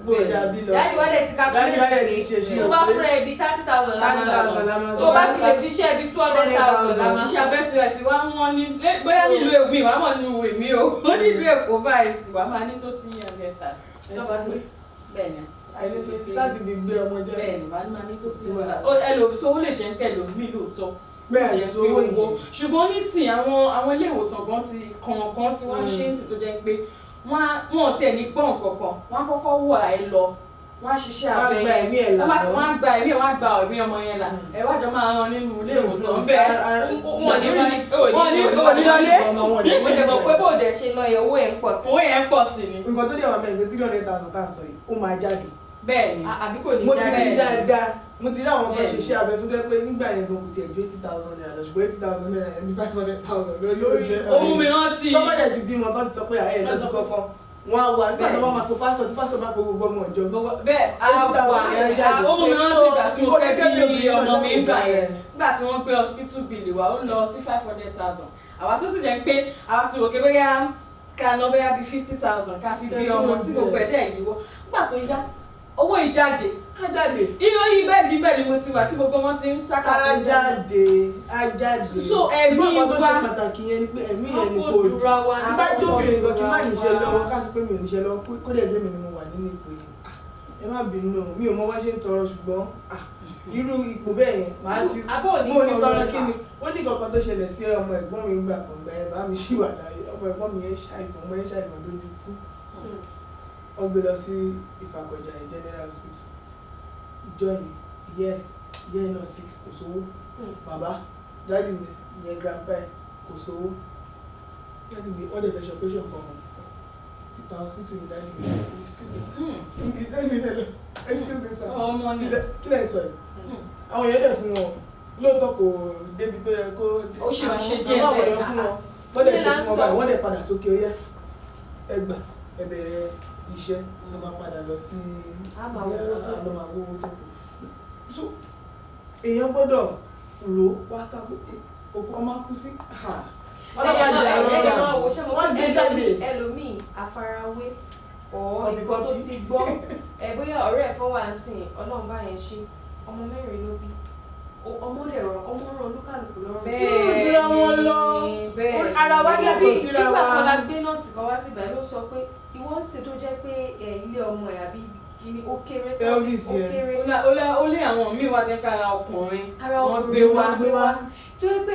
gbòdà bí lọ dáàdì wa dẹ̀ ti calculate tó bá fún ẹ bí 30,000 lámà tó bá fi lè fi ṣe bí 200,000 lámà. iṣẹ́ abẹ́tìrẹ̀ tí wọ́n wọ́n ní bóyá nílùú èkó ìwà mọ̀ nínú èmi o ó nílùú èkó báyìí sì wà máa ní tó ti yàn lẹ́tà bẹ́ẹ̀ ni láti fi gbé ọmọ jẹ́ bẹ́ẹ̀ ni wà máa ní tó ti yàn ẹlòmíì ó lè jẹ́ pẹ̀lú mi lóòótọ́ bẹ́ẹ̀ sówó yìí ṣùgbọ́n nísìn àwọn ilé ìwòsàn gan ti kọ̀ọ̀kan tí wọ́n ṣe é sì tó jẹ́ pé wọ́n ò tiẹ̀ ní gbọ́n kankan wọ́n á kọ́kọ́ wà ẹ lọ wọ́n á ṣiṣẹ́ abẹ yẹn wọ́n á gba ẹ̀mí wọ́n á gba ẹ̀mí ọmọ yẹn là ẹ wá jọ máa rán nínú ilé ìwòsàn bẹ́ẹ̀ wọ́n ní lọlé mo lè mọ̀ pé bó dẹ̀ ṣe lọ yẹ owó yẹn pọ̀ sí. owó yẹn pọ̀ sí ni. nǹkan tó dẹ̀ wà mẹ́rin pé 300,000 tá à ń sọ yìí ó máa jáde. bẹ́ẹ̀ ni àbí kò ní jáde. mo ti rí dáadáa mo ti rí àwọn kan ṣiṣẹ́ abẹ fún tẹ́ pé nígbà yẹn gan kò tiẹ̀ ju 80,000 naira lọ ṣùgbọ́n 80,000 naira yẹn bí 500,000 lórí oúnjẹ. ohun mìíràn ti tọ́mọ̀dẹ̀ ti bímọ tó ti sọ pé àyẹ̀ lọ sí kọ́kọ́ wọn á wà nígbà tó bá máa pe pásọ tí pásọ bá pe gbogbo ọmọ ìjọ. bẹ́ẹ̀ ohun mìíràn ti gbà tí mo fẹ́ bí ọmọ mi gbà yẹn nígbà tí wọ́n gbé hospital bill wa ó lọ sí 500,000 àwa tó sì jẹ́ pé àwa ti rò pé bóyá ká ná bóyá bíi 50,000 ká fi bí ọmọ tí gbogbo ẹ̀dẹ̀ yìí wọ́ nígbà tó yá owó ìjáde ajáde iye oyin bẹ́ẹ̀ ni mo ti wà tí gbogbo wọn ti ń tákà fún ajáde so ẹ̀mí wa tó ṣe pàtàkì yẹn ni pé ẹ̀mí yẹn ni kò jù tí bá jóbìnrin gan kí má níṣẹ́ lọ́wọ́ ká sì pé mi ò níṣẹ́ lọ́wọ́ kó dẹ̀ jẹ́ mi ni mo wà nínú ipò yìí ẹ má bínú mi ò mọ wá ṣe ń tọrọ ṣùgbọ́n irú ipò bẹ́ẹ̀ yẹn màá ti mo ò ní tọrọ kí ni ó ní kankan tó ṣẹlẹ̀ sí ọmọ ẹ̀gbọ́n mi gbà kan gbà ẹ̀ bá mi ṣì wà láyé ọmọ ẹ̀gbọ́n mi yẹn ṣàìsàn ọmọ yẹn ṣàìsàn lójú kú ó gbé lọ sí Ìfàkọ̀jà General Hospital ìjọ yẹn ìyá náà sí kò sówó bàbá dáàdì mi yẹn grandpa ẹ kò sówó dáàdì mi all the first operation kan ìta hospital ni dáàdì mi lọ sí excuse me sir english dáàdì mi lọ excuse me sir kí lẹ́yìn sọ yìí àwọn èèyàn dẹ̀ fún wọn lóòótọ́ kò débi tó yẹ kó ó ṣe máa ṣe díẹ̀ àwọn àwòrán fún wọn wọ́n dẹ̀ ṣe fún wọn báyìí wọ́n dẹ̀ padà sókè ó yá ẹgbà ẹ bẹ̀rẹ̀ iṣẹ́ ló máa padà lọ sí àlọ́màwówó tó kù so èèyàn gbọ́dọ̀ rò wá ká òkú ọmọ kú sí wọ́n gbé jáde ẹlòmíì àfarawé ọ̀ọ́ tó ti gbọ́ bóyá ọ̀rẹ́ ẹ̀ kan wà ń sìn ọlọ́run bá yẹn ṣe ọmọ mẹ́rin ló bí ọmọ rẹ̀ ọmọ rẹ̀ olúkàlùkù lọ́rùn tí ó jura wọn lọ ara wa yàtọ̀ síra wa. nígbà kan la gbé nọ́ọ̀sì kan wá síbẹ̀ ló sọ pé ìwọ ń ṣe tó jẹ́ pé ilé ọmọ ẹ̀ àbí kìíní ó kéré ó lé àwọn míì wá tẹ́ka ara ọkùnrin wọ́n gbé wá tó yẹ pé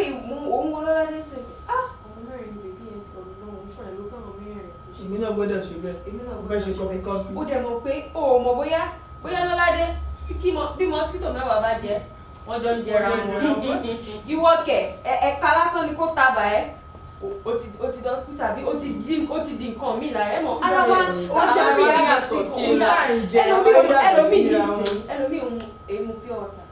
òun wọn lọ́ládé ṣe ọmọ mẹ́rin ni bèbí ẹ̀ ọ̀dùnún fún ẹ̀ ló kọ́ ọmọ mẹ́rin. èmi náà gbọ́dọ̀ ṣe bẹ́ẹ̀ fẹ́ ṣe kọ́pì. ó dẹ̀ mọ̀ pé o mọ̀ bóyá lọ́ládé tí bí mọ́síkítò mẹ́wàá bá jẹ́ wọ́n jọ ń jẹra wọn. ìwọ kẹ̀ ẹ̀ka lásán ni kó taba ẹ̀ o ti hospital bí o ti di nǹkan mi lára ẹ̀ mọ̀ ara wa ó ṣe bí àsìkò ẹlòmíì èmu pure water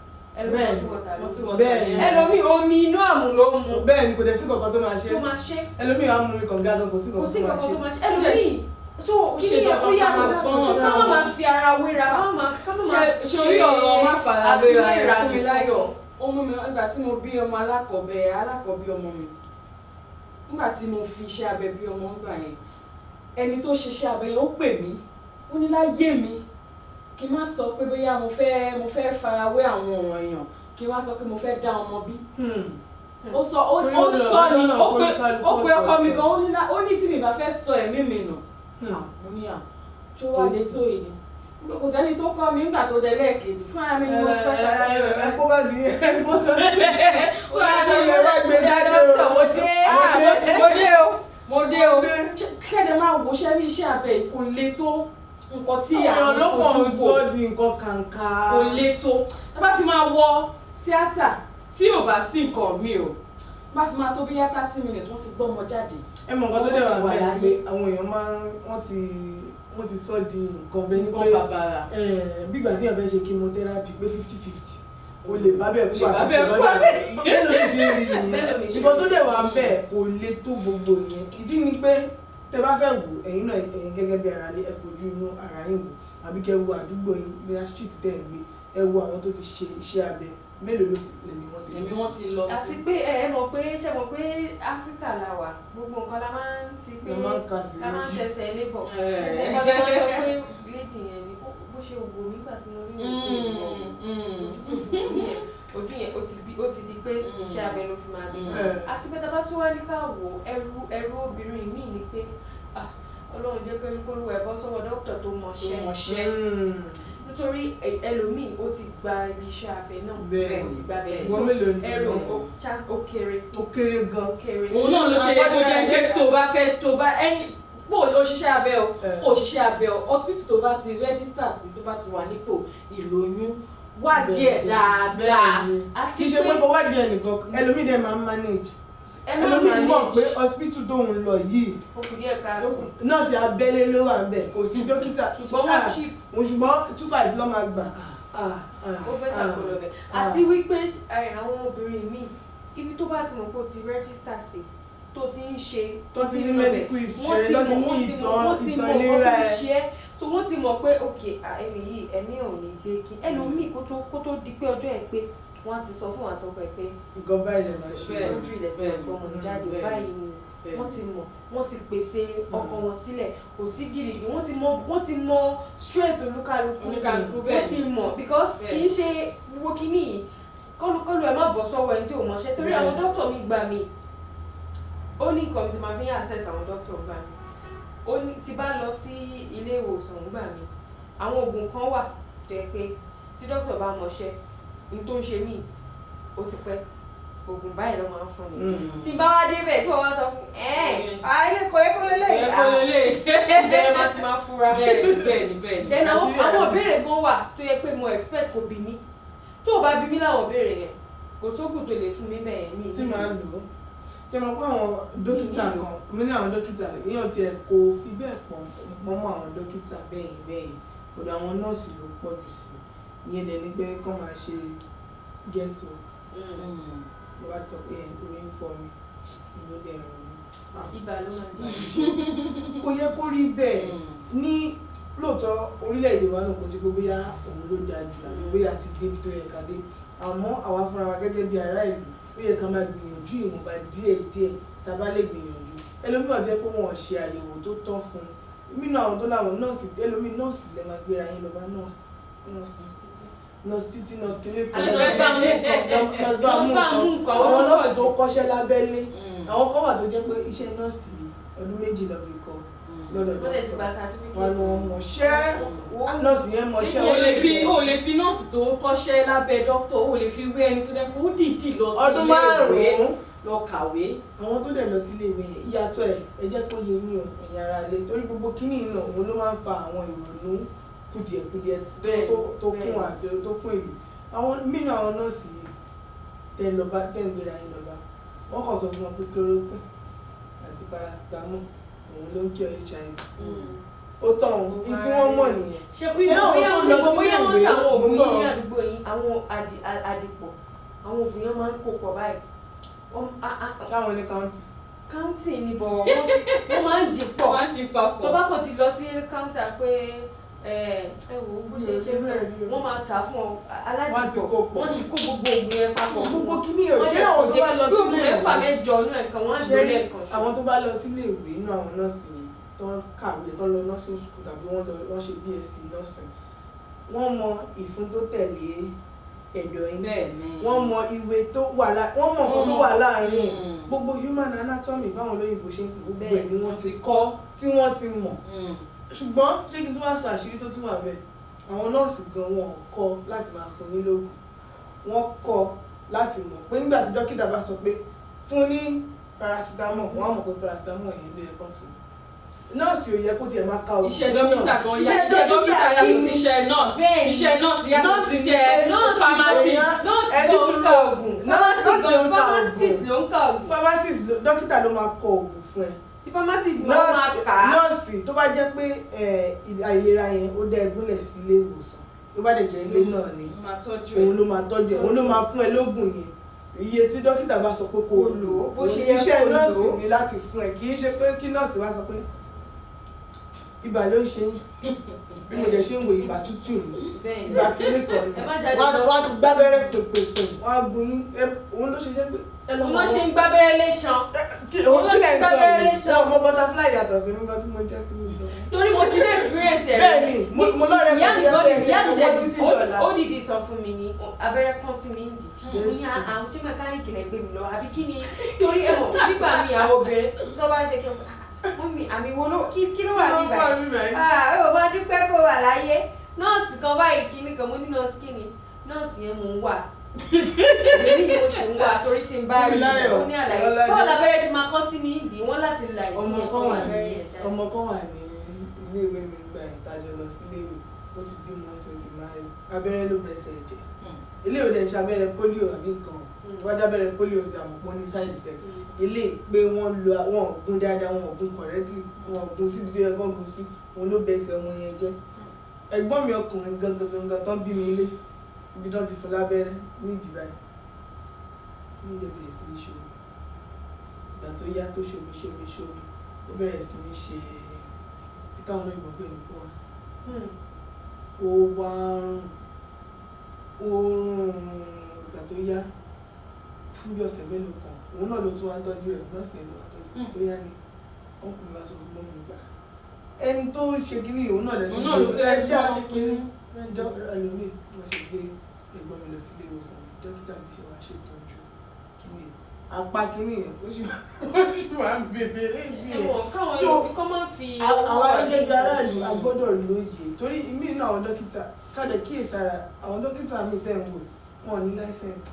ẹlòmíì omi inú àmù ló mu. bẹ́ẹ̀ ni kò dẹ̀ sí kankan tó máa ṣe ẹlòmíì á mú mi kàn gángan kò sí kankan tó máa ṣe ẹlòmíì so kí ni ó yàtọ̀ so káwọn máa fi ara wéra káwọn máa ṣorí ọ̀rọ̀ má fara wéra ẹ̀ Funmilayo ọmọ mi nígbà tí mo bí ọmọ alákọ̀ọ́bí ọmọ mi nígbà tí mo fi iṣẹ́ abẹ bí ọmọ ń gbà yẹn ẹni tó ṣiṣẹ́ abẹ yẹn ó pè mí ó ní láyé mi kí n má sọ pé bóyá mo fẹ́ farawé àwọn èèyàn kí n wá sọ pé mo fẹ́ dá ọmọ bí ó sọ ni ó pe ọkọ mi gan ó ní tí mi bá fẹ́ sọ ẹ̀mí mi nù mo ní à tó wá dé tó èdè kò sẹ́ni tó kọ́ mi nígbà tó dé lẹ́ẹ̀kejì fún ara mi ni mo fẹ́ sára ẹ kó bá di ẹ kó sọ ó yẹ wá gbé jáde mo dé o kẹ́ẹ̀dẹ̀ máa wo ṣẹ́ bí iṣẹ́ abẹ ìkúnlé tó nǹkan tí àwọn fojú wò sọ di nǹkan kàǹkà kò le tó ẹ bá fi máa wọ tíátà tí ò bá sí nǹkan mi o bá fi máa tó bí yá 30 minutes wọ́n ti gbọ́ ọmọ jáde. ẹ mọ̀ nǹkan tó dẹ̀ wà bẹ́ẹ̀ pé àwọn èèyàn wọ́n ti sọ di nǹkan bẹ́ẹ̀ ni pé bígbà tí èèyàn fẹ́ ṣe chemotherapy pé 50-50 o lè bá bẹ́ẹ̀ kú àbẹ̀kú lọ́dọ̀ bẹ́ẹ̀ ló ṣe rí nìyẹn nǹkan tó dẹ̀ wà bẹ́ẹ̀ kò le tó gbogbo yẹn ìdí ni pé tẹ bá fẹ́ wò ẹ̀yin náà ẹ̀yin gẹ́gẹ́ bí ara lé ẹ fojú inú ara yín wò àbí kẹ́ wo àdúgbò yín bí a street tẹ̀ ń gbé ẹ wo àwọn tó ti ṣe iṣẹ́ abẹ mélòó ló lèmi wọ́n ti lọ sí. àti pé mọ̀ pé Áfíríkà la wà gbogbo nǹkan la máa ń ti pé la máa ń ṣẹ̀ṣẹ̀ lébọ̀ nǹkan la máa sọ pé lédi yẹn ni bó ṣe wò nígbà tí mo rí ojú yẹn ó ti di pé iṣẹ́ abẹ ló fi máa bí àti pé tábà tún wá ní ká wò ẹrú obìnrin míì ni pé Ọlọ́run jẹ́ pé kólú ẹ̀ bọ́ sọ́wọ́ dókítà tó mọṣẹ́ nítorí ẹlòmíì ó ti gba ibi iṣẹ́ abẹ náà ó ti gba bẹ́ẹ̀ ìwọ mélòó ni ẹrù ó kéré gan òun náà ló ṣe yẹ kó jẹ́ pé tó bá ẹni bó ló ṣiṣẹ́ abẹ o ó ṣiṣẹ́ abẹ o hospital tó bá ti rẹ́gísítà sí tó bá ti wà nípò ìlóyún wádìí ẹ̀ dáadáa kì í ṣe pé kó wádìí ẹ̀ nìkan ẹlòmíì dẹ̀ máa ń manage ẹlòmíì mọ̀ pé hospital tó ń lọ yìí nọ́ọ̀sì abẹ́lé ló wà ń bẹ̀ kò sí dókítà ṣùgbọ́n 2-5 ló máa gbà. ó bẹ́tà kó lọ bẹ̀ àti wípé àwọn obìnrin míì ibi tó bá ti mọ̀ pé ó ti rẹ́gísítà sí tó ti ń ṣe tó ti ní medical history tó ti ní ìtàn ìlera ẹ̀ so wọ́n ti mọ̀ pé ok ẹni yìí ẹ̀mí ò ní gbé kí ẹlòmíì kó tó di pé ọjọ́ ẹ̀ pé wọ́n ti sọ fún àtọ́kọ ẹ̀ pé nǹkan báyìí lè máa ṣe sójú ilẹ̀ fún ẹ̀gbọ́n wọn jáde báyìí ni wọ́n ti mọ̀ wọ́n ti pèsè ọkàn wọn sílẹ̀ kò sí gírígì wọ́n ti mọ strength olúkálukú wọ́n ti mọ̀ because kì í ṣe wo kíní yìí kọ́lùkọ́lù ẹ̀ má bọ̀ sọ́wọ́ ẹni tí ò mọṣẹ́ torí àwọn dókítà mi gbà mí ó ní nǹkan tí máa fi ń access àwọn dókítà gbà mí ó ní tí bá lọ sí ilé ìwòsàn gbà mí àwọn oògùn kan wà tó yẹ pé tí dókítà bá mọṣẹ́ ní tó ń ṣe mí ó ti pẹ́ oògùn báyìí ló máa ń fún mi tí n bá wá débẹ̀ tí wọ́n wá sọ fún ayé kò yẹ kó lélẹ̀ bẹ́ẹ̀ máa ti máa fura bẹ́ẹ̀ ni then àwọn ìbéèrè kan wà tó yẹ pé mo expect kò bí mi tó o bá bí mi láwọn ìbéèrè yẹn kò sóògùn tó lè fún mi bẹ́ẹ̀ ní tí máa lò ó kí ẹ mọ̀ pé àwọn dókítà kan mo ní àwọn dókítà èèyàn tiẹ̀ kò fi bẹ́ẹ̀ pọ̀ mọ́ àwọn dókítà bẹ́yìn kódà àwọn nọ́ọ̀sì ló pọ̀ jù sí ìyẹn dẹ̀ ni pé kọ́ máa ṣe guesswork mo bá ti sọ pé orí ń fọ́ mi ìlú dẹ̀ rùn ibà ló máa dé kò yẹ kó rí bẹ́ẹ̀ ní lóòótọ́ orílẹ̀-èdè wa náà kò sí pé bóyá òun ló dáa jù àbí bóyá ti dé tó yẹ ká dé àmọ́ àwa fúnra wa gẹ́gẹ́ bí ará ìlú ó yẹ ká máa gbìyànjú ìwọ̀nba díẹ̀ tá a bá lè gbìyànjú ẹlòmíràn jẹ́ pé wọ́n ṣe àyẹ̀wò tó tọ́ fún un nínú àwọn tó láwọn nọ́ọ̀sì ẹlòmíì nọ́ọ̀sì lè máa gbéra yín lọ bá nọ́ọ̀sì títí nọ́ọ̀sì kílé kan nọ́ọ̀sì bá mú nǹkan àwọn nọ́ọ̀sì tó kọ́ṣẹ́ lábẹ́lé àwọn kan wà tó jẹ́ pé iṣẹ́ nọ́ọ̀sì ọdún méjì lọ fi kọ́ lọ́dọ̀ wọn ni wọ́n mọ̀ṣẹ́ nọ́ọ̀sì yẹn mọ̀ṣẹ́ o lè fi nọ́ọ̀sì tó kọ́ṣẹ́ lábẹ́ dókítà o lè fi wé ẹni tó dẹ́ kó dìídì lọ sí ọdún márùn-ún lọ kàwé. àwọn tó dẹ̀ lọ sí ilé ìwé yẹn ìyàtọ̀ ẹ jẹ́ kó yé yín o ẹ̀yin ara lé torí gbogbo kíní náà òun ló máa ń fa àwọn ìrònú kùdìẹ̀kùdìẹ̀ tó kún àgbẹ̀ tó kún ìlú àwọn mínú àwọn nọ́ọ̀sì yìí tẹ́ ń gbéra yín lọ́ba wọ́n kàn sọ fún wọn pé chloroquine àti paracetamol òun ló ń kí HIV ó tán ohun tí wọ́n mọ̀ nìyẹn ṣé àwọn tó lọ sí ilé ìwé àwọn oògùn yìí ní àdúgbò yìí àwọn àdìpọ̀ àwọn oògùn yẹn máa ń kó pọ̀ báyìí táwọn ní káùntì ni bọ̀ wọ́n máa ń dìpọ̀ tó bá kàn ti lọ sí káùntà pé ẹ wò ó bó ṣe ṣe bẹ́ẹ̀ wọ́n máa tà fún ọ aládìpọ̀ wọ́n ti kó gbogbo oògùn yẹn papọ̀ gbogbo kíní ò ṣe àwọn tó bá lọ sílé ìwé mẹ́fà mẹ́jọ inú ẹ̀kan wọ́n á gbé ẹ̀kan àwọn tó bá lọ sílé ìwé inú àwọn nọ́ọ̀sì yìí tó ń kàwé tó ń lọ nursing school tàbí wọ́n ṣe BSc nursing wọ́n mọ ìfún tó tẹ̀lé ẹ̀dọ̀ yín wọ́n mọ ìwé tó wà wọ́n mọ nǹkan tó wà láàárín gbogbo human anatomy báwọn olóyìnbó ṣe ń pè gbogbo ẹ̀ ni wọ́n ti kọ́ tí wọ́n ti mọ̀ ṣùgbọ́n ṣé kí n tó wá sọ àṣírí tó tún wà bẹ́ẹ̀ àwọn nọ́ọ̀sì gan wọn kọ́ láti máa fún yín lóògùn wọ́n kọ́ láti mọ̀ pé nígbà tí dókítà bá sọ pé fún ní paracetamol wọ́n á mọ̀ pé paracetamol yẹn ló yẹ kán fún nọ́ọ̀sì ò yẹ kó tiẹ̀ máa ka òògùn iṣẹ́ dókítà gan iṣẹ́ dókítà yàtọ̀ sí iṣẹ́ nọ́ọ̀sì iṣẹ́ nọ́ọ̀sì yàtọ̀ sí iṣẹ́ pharmacist pharmacist ló ń ka òògùn pharmacist dókítà ló máa kọ òògùn fún ẹ tí pharmacist ló máa kà á nọ́ọ̀sì tó bá jẹ́ pé àìlera yẹn ó dá ẹgúnlẹ̀ sí ilé ìwòsàn tó bá dẹ̀ jẹ́ ilé náà ni òun ló máa tọ́jú ẹ̀ òun ló máa fún ẹ lóògùn yẹn iye tí dókítà bá sọ pé kó lò ó iṣẹ́ nọ́ọ̀sì ni láti fún ẹ kì í ṣe pé kí nọ́ọ̀sì wá sọ pé ibà ló ń ṣe bí mo dẹ̀ ṣe ń wo ibà tútù ibà kíní kan ni wọ́n á ti gbábẹ́rẹ́ pèpèpè wọ́n á gun yín òun ló ṣe jẹ́ pé òun ló ṣe ń gbábẹ́rẹ́ léṣan òun ló ṣe ń gbábẹ́rẹ́ léṣan ọmọ butterfly yàtọ̀ sí nǹkan tí mo jẹ́ kí mo lọ. torí mo ti ní experience ẹ̀ bẹ́ẹ̀ni mo lọ́ọ̀rẹ́ kan tó yẹ pé ẹsẹ̀ ọwọ́ títí dọ̀la. ó dìde sọ fún mi ní abẹ́rẹ́ kan sí mi ń dì mo ní àwọn ṣé mẹkáníìkì rẹ̀ gbé mi lọ àbí kí ni torí ẹ̀mọ̀ nígbà mi àwọn obìnrin tó bá ń ṣe kí mọ́mí àmì wo ló kí ló wà níbàyí ó bá dúpẹ́ kó wà láyé nọ́ọ̀sì kan báyìí kíní kan mo ní nọ́ọ̀sì kíni nọ́ọ̀sì yẹn mò ń wà èmi ni mo ṣì ń wà torí tí n bá rí ó ní àlàyé bọ́ọ̀lù abẹ́rẹ́ ṣe máa kọ́ sí ní ìdí wọ́n láti là ìdí ọmọ kan wà ní iléèwé mi gba ìtajọ lọ sí iléèwé ó ti bímọ sí ó ti máa rí abẹ́rẹ́ ló bẹ̀sẹ̀ jẹ́ iléèwé dẹ̀ ń ṣe abẹ́rẹ́ polio àbí nǹkan wájú abẹ́rẹ́ polio ti àmọ̀pọ̀ ní side effect ilé pé wọ́n gún dáadáa wọ́n gún correctly wọ́n gún síbi tó yẹ kán gún sí òun ló bẹ̀sẹ̀ wọn yẹn jẹ́ ẹ̀gbọ́n mi ọkùnrin gangan tán bí mi ilé ibi tán ti fún lábẹ́rẹ́ ní ìdìbà ní ilé bẹ̀rẹ̀ sí ní ṣomi ìgbà tó yá tó ṣomi ó bẹ̀rẹ̀ sí ní ṣe ìtàwọn olóyìnbó pè ní pus ó wá oorun ìgbà tó yá fún bí ọ̀sẹ̀ mélòó kan òun náà ló tún wá ń tọ́jú ẹ̀ nọ́ọ̀sì ẹ̀ ló wá tọ́jú tó yá ni ọkùnrin wa sọ fún mọ́mí gbà ẹni tó ṣe kíní òun náà lẹ́tọ́ gbé ẹjẹ́ àwọn pé ẹlòmíì wọ́n ṣe gbé ẹ̀gbọ́n mi lọ sí ilé ìwòsàn dókítà mi ṣe wá ṣètọ́jú kíní apá kíní yẹn ó sì wá bèbèrè díẹ̀ àwọn gẹ́gẹ́ bí aráàlú a gbọ́dọ̀ lóye torí ìmí náà àwọn dókítà kádẹ kíyèsára àwọn dókítà mi tẹ̀ ń wò wọn ní láísẹ̀nsì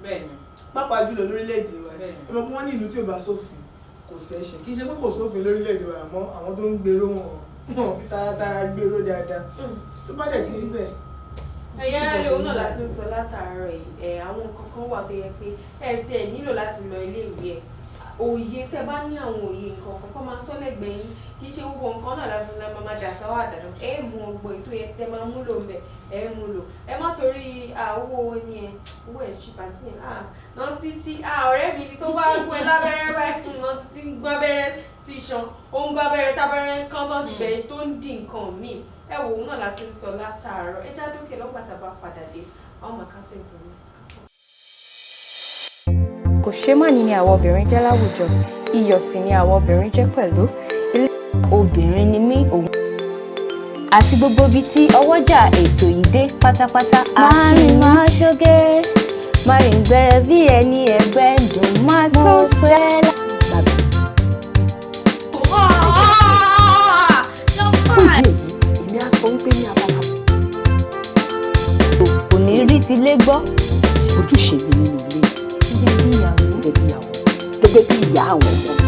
bẹ́ẹ̀ni pàápàá jùlọ lórílẹ̀-èdè wa ẹ mọ̀ pé wọ́n ní ìlú tí ò bá sófin kò ṣẹ̀ṣẹ̀ kì í ṣe pé kò sófin lórílẹ̀-èdè wa àmọ́ àwọn tó ń gbèrò wọn fi taratara gbèrò dáadáa tó bá dẹ̀ ti rí bẹ́ẹ̀. ẹ̀yà alẹ́ òun náà láti ń sọ látàárọ̀ yìí àwọn nǹkan kan wà tó yẹ pé tí ẹ nílò láti lọ ilé ìwé ẹ̀ òye tẹ́ bá ní àwọn òye nǹkan kọ́kọ́ máa sọ lẹ́gbẹ̀ẹ́ yín kì í ṣe gbogbo nǹkan náà láti máa dà sáwọ́ àdàdàn mú ọgbọ́n ètò yẹ tẹ́ máa múlò mbẹ̀ mú lò má torí owó ni owó ṣìpà tí nọ́ọ̀sì títí ọ̀rẹ́ mi ni tó bá gún ẹ lábẹ́rẹ́ báyìí nọ́ọ̀sì tí ń gún abẹ́rẹ́ sí iṣan ó ń gún abẹ́rẹ́ tábẹ́rẹ́ kan tó ti bẹ̀rẹ̀ tó ń di nǹkan míì wò ó náà láti ń sọ látàárọ̀ ẹ já dókè lọ́pàá bá padà dé ọmọ kásẹ̀ ìbòmí. Kò ṣe má ní àwọn obìnrin jẹ́ láwùjọ, iyọ̀ sì ni àwọn obìnrin jẹ́ pẹ̀lú. Ilé Obinrin Ni Mi òun àti gbogbo ibi tí ọwọ́jà ètò yìí dé pátápátá. Marun máa ṣoge, Merin gbẹrẹ bí ẹni ẹgbẹ́ dùn máa tó sẹ́lá. Fún ìdí èyí, èmi á sọ wípé ní abala Kò ní rí ti lé gbọ́. ojúṣe mi nínú ilé gẹ́gẹ́ bí ìyàwó, gẹ́gẹ́ bí ìyá àwọn ọmọ.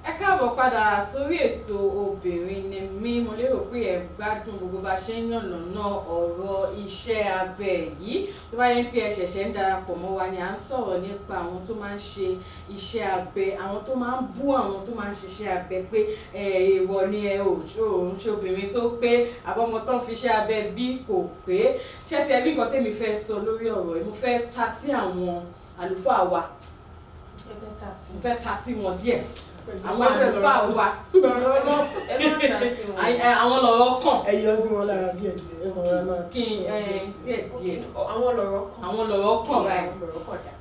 Ẹ káàbọ̀ padà sórí ètò Obìnrin Ni Mi. Mo lérò pé ẹ gbádùn gbogbo bá ṣe ń yànnàná ọ̀rọ̀ iṣẹ́ abẹ yìí. Tó bá yẹ pé ẹ ṣẹ̀ṣẹ̀ ń darapọ̀ mọ́ wa ni à ń sọ̀rọ̀ nípa àwọn tó máa ń ṣe iṣẹ́ abẹ, àwọn tó máa ń bú àwọn tó máa ń ṣiṣẹ́ abẹ pé èèwọ̀ ni ẹ ò ń ṣe obìnrin tó pé àbọ̀mọ tán fi iṣẹ́ abẹ bí kò pé. Ṣé ti ẹ bí nǹkan tèmi fẹ́ sọ lórí ọ̀rọ̀ yìí? Mo fẹ́ ta sí àwọn àlùfáà wa. Mo fẹ́ ta sí wọn díẹ̀. Àwọn àlùfáà wa àwọn lọ̀rọ̀ kàn. ẹ yọ sí wọn lára díẹ̀ díẹ̀ ẹ kàn rárá máa kí díẹ̀ àwọn lọ̀rọ̀ kàn. àwọn lọ̀rọ̀ kàn báyìí.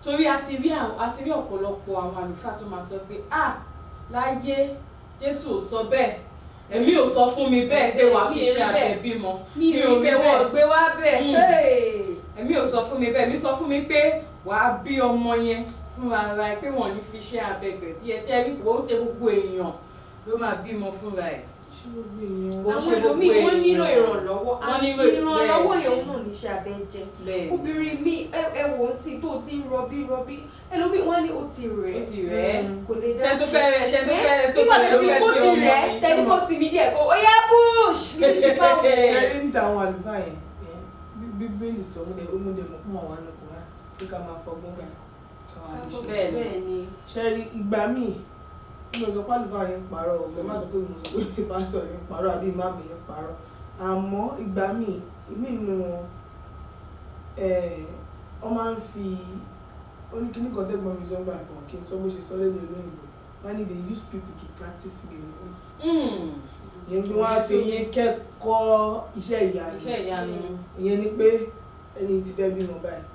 Torí a ti rí ọ̀pọ̀lọpọ̀ àwọn àlùfáà tó máa sọ pé láyé Jésù ò sọ bẹ́ẹ̀, èmi ò sọ fún mi bẹ́ẹ̀ pé wàá fi iṣẹ́ abẹ bímọ. mi ò rí bẹ́ẹ̀ gbé wá bẹ́ẹ̀. Èmi ò sọ fún mi bẹ́ẹ̀, mi sọ fún mi pé wàá bí ọmọ yẹn fúnra ara ẹ pé wọ́n ní fi iṣẹ́ abẹ gbẹ̀bí ẹ jẹ́ wípé ó tẹ gbogbo èèyàn ló máa bímọ fúnra ẹ̀. Àwọn ẹlòmíì wọ́n nílò ìrànlọ́wọ́ ìrànlọ́wọ́ yẹn náà níṣẹ́ abẹ jẹ́. Obìnrin mi ẹ wò ó sí tó ti ń rọbí ẹlòmíì wọ́n ní ó ti rẹ̀ kò lè dá ṣe ṣe tó fẹ́ tí ó ti rẹ̀ tẹni kó sinmi díẹ̀ kó ó yá push mi ti bá wọn. ṣẹ́rí ń ta àwọn àlùfáà yẹn bíbélì sọ múlẹ̀ ó múlẹ̀ mọ́ fún àwọn ànukùnrin kí ká máa fọgbọ́n gbà àwọn àdìsẹ́. bẹ́ẹ̀ ni ṣẹ́rí ìgbà míì mo sọ pé àlùfáà yẹn ń parọ́ ọ̀gẹ́ má sọ pé mo sọ pé pásítọ̀ yẹn ń parọ́ àbí ìmáàmù yẹn ń parọ́ àmọ́ ìgbà míì nínú wọn máa ń fi oníkíní kan tẹ́gbọ́n mi sọ́gbà kan kí n sọ bó ṣe sọ lédè olóyìnbó wọ́n ní they use people to practice miracles. yẹn pé wọ́n á fi yẹn kẹ́kọ̀ọ́ iṣẹ́ ìyanu ìyẹn ni pé ẹni tí fẹ́ bímọ báyìí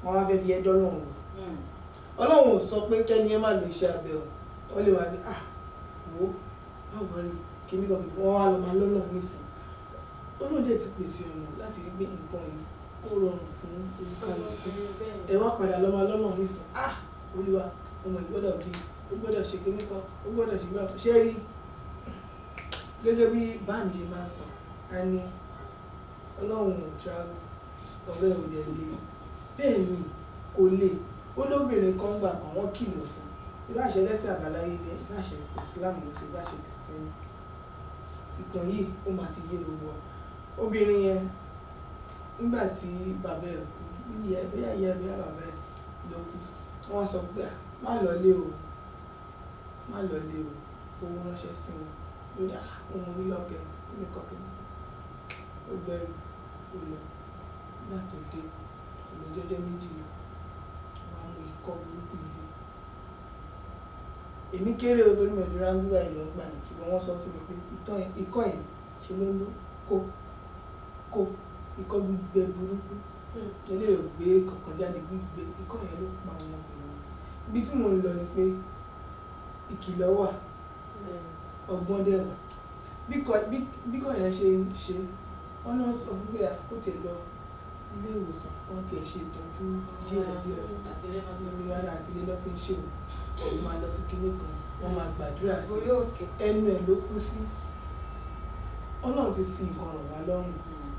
wọ́n wá fẹ́ fi ẹ́ dọ́lọ́run wò Ọlọ́run ò sọ pé kẹ́ni ẹ má lo iṣẹ́ abẹ o wọ́n lè wá ní wo báwo rí kíní kan wọ́n wá lọ máa lọ́lọ́run ní fún Ọlọ́run dẹ̀ ti pèsè ọ̀nà láti rí pé nǹkan yìí kó rọrùn fún olúkálùkù ẹ wá padà lọ máa lọ́lọ́run ní fún Olúwa ọmọ ìgbọ́dọ̀ bí ó gbọ́dọ̀ ṣe kíní kan ó gbọ́dọ̀ ṣe gbà ṣe rí gẹ́gẹ́ bí báàmì ṣe máa sọ á ní Ọlọ́run ò travel ọ̀rẹ́ ò dẹ̀ lé bẹ́ẹ̀ ni kò lè ó lóbìnrin kan gbà kan wọ́n kìlọ̀ fún ìbáṣẹ lẹ́sìn àbáláyé ní ìbáṣẹ ìsìlámù ló ṣe ìbáṣẹ kìrìsìtẹ́nì ìtàn yìí ó máa ti yé gbogbo obìnrin yẹn nígbà tí bàbá ẹ̀ kú bóyá bàbá ẹ̀ ló kú wọ́n sọ pé má lọ lé o fowó ránṣẹ́ sí wọn lórí ohun onílọ́gẹ̀ oníkọ̀kẹ́ nípa ó gbẹ́rù ó lọ nígbà tó dé olójọ́jọ́ méjì lọ wọ́n mú ikọ́ burúkú yìí dé èmi kéré o torí mẹ́jọ ráńdúrà ìlọ ń gbà yẹn ṣùgbọ́n wọ́n sọ fún mi pé ikọ́ yẹn ṣe ló ń kó ikọ́ gbígbẹ burúkú ilé ò gbé kankan jáde gbígbẹ ikọ́ yẹn ló pa àwọn obìnrin ibi tí mò ń lọ ni pé ìkìlọ̀ wà ọgbọ́n dẹ̀ wà bíkọ́ yẹn ṣe wọ́n náà sọ fún pé kó tẹ̀ lọ ilé ìwòsàn kan tiẹ̀ ṣe ìtọ́jú díẹ̀ fún ìrìnàjò àti ilé lọ́tí ń ṣe o máa lọ sí kinní kan wọ́n máa gbàdúrà sí ẹnu ẹ̀ ló kú sí Ọlọ́run ti fi nǹkan ràn wá lọ́rùn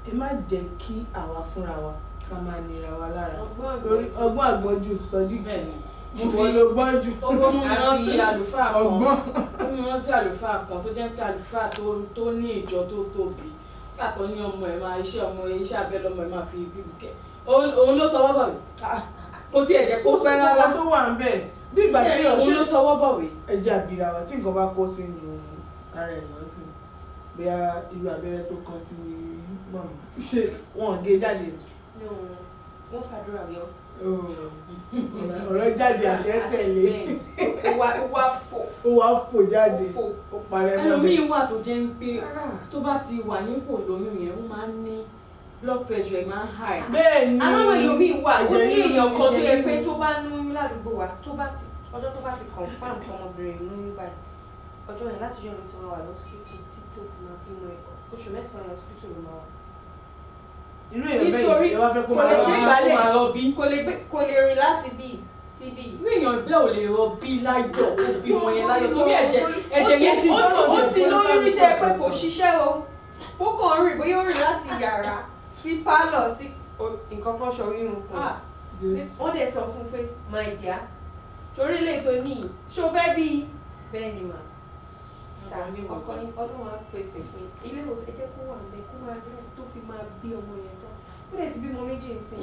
ẹ má jẹ́ kí àwa fúnra wa ká máa nira wa lára torí ọgbọ́n àgbọ́njù sọdíkì ìwọ ló gbọ́n jù. ọgbọ́n mú mi rántí àlùfáà kan mú mi rántí àlùfáà kan tó jẹ́ pé àlùfáà tó ní ìjọ tó tóbi pàtó ní ọmọ ẹ̀ máa iṣẹ́ abẹ lọ́mọ ẹ̀ máa fi bí kẹ́ òun ló tọwọ́ bọ̀wé kò tí ẹ̀ jẹ́ kó fẹ́ rárá kó sì tó wà ń bẹ̀ bí ìgbà tí yóò ṣe òun ló tọwọ́ bọ̀wé. ẹja àbíra wa tí nǹkan bá kó sínú ara ẹ̀ náà sí bóyá irú abẹ́rẹ́ tó kọ́ sí mọ̀mọ́ ṣé wọ́n gé jáde. wọ́n fàdúrà yọ. ọ̀rọ̀ jáde àṣẹ tẹ̀lé ó wá fò jáde ó parẹ́ mọ́lẹ̀. ẹlòmíín wà tó jẹ́ pé tó bá ti wà nípò lóyún yẹn ó máa ń ní blood pressure ẹ̀ máa ń high. bẹ́ẹ̀ ni àwọn ẹlòmíín wà ó ní èèyàn kan tó yẹ pé tó bá lóyún ládùúgbò wa ọjọ́ tó bá ti confam ọmọbìnrin lóyún báyìí ọjọ́ yẹn láti yọ̀ ló ti wà lọ́sítítù títí tó fi máa bímọ ẹ̀ oṣù mẹ́sàn-án lọ́sítítù ló máa wà. irú èèyàn bẹ́ẹ̀ ẹ wá fẹ́ kó máa lọ bí kò lè rìn láti bí síbí. irú èèyàn bẹ́ẹ̀ ò lè rọ bí láyọ̀ kó bí wọn yẹn láyọ̀ torí ẹ̀jẹ̀ yẹn ti ó ti lóyún rí tẹ́ pé kò ṣiṣẹ́ o ó kàn ń rìn bóyá ó rìn láti yàrá sí pálọ̀ sí nǹkan kan ṣọ irun kan wọ́n dẹ̀ sọ fún pé my dear torí ilé tó níyì ṣó fẹ́ bí bẹ́ẹ̀ ni mà ọkọ ní ọdún wa pèsè fún ilé ìwòsàn ẹ jẹ́ kó wà ńbẹ̀ kó máa rest tó fi máa bí ọmọ yẹn tán ó dẹ̀ ti bímọ méjì nsìn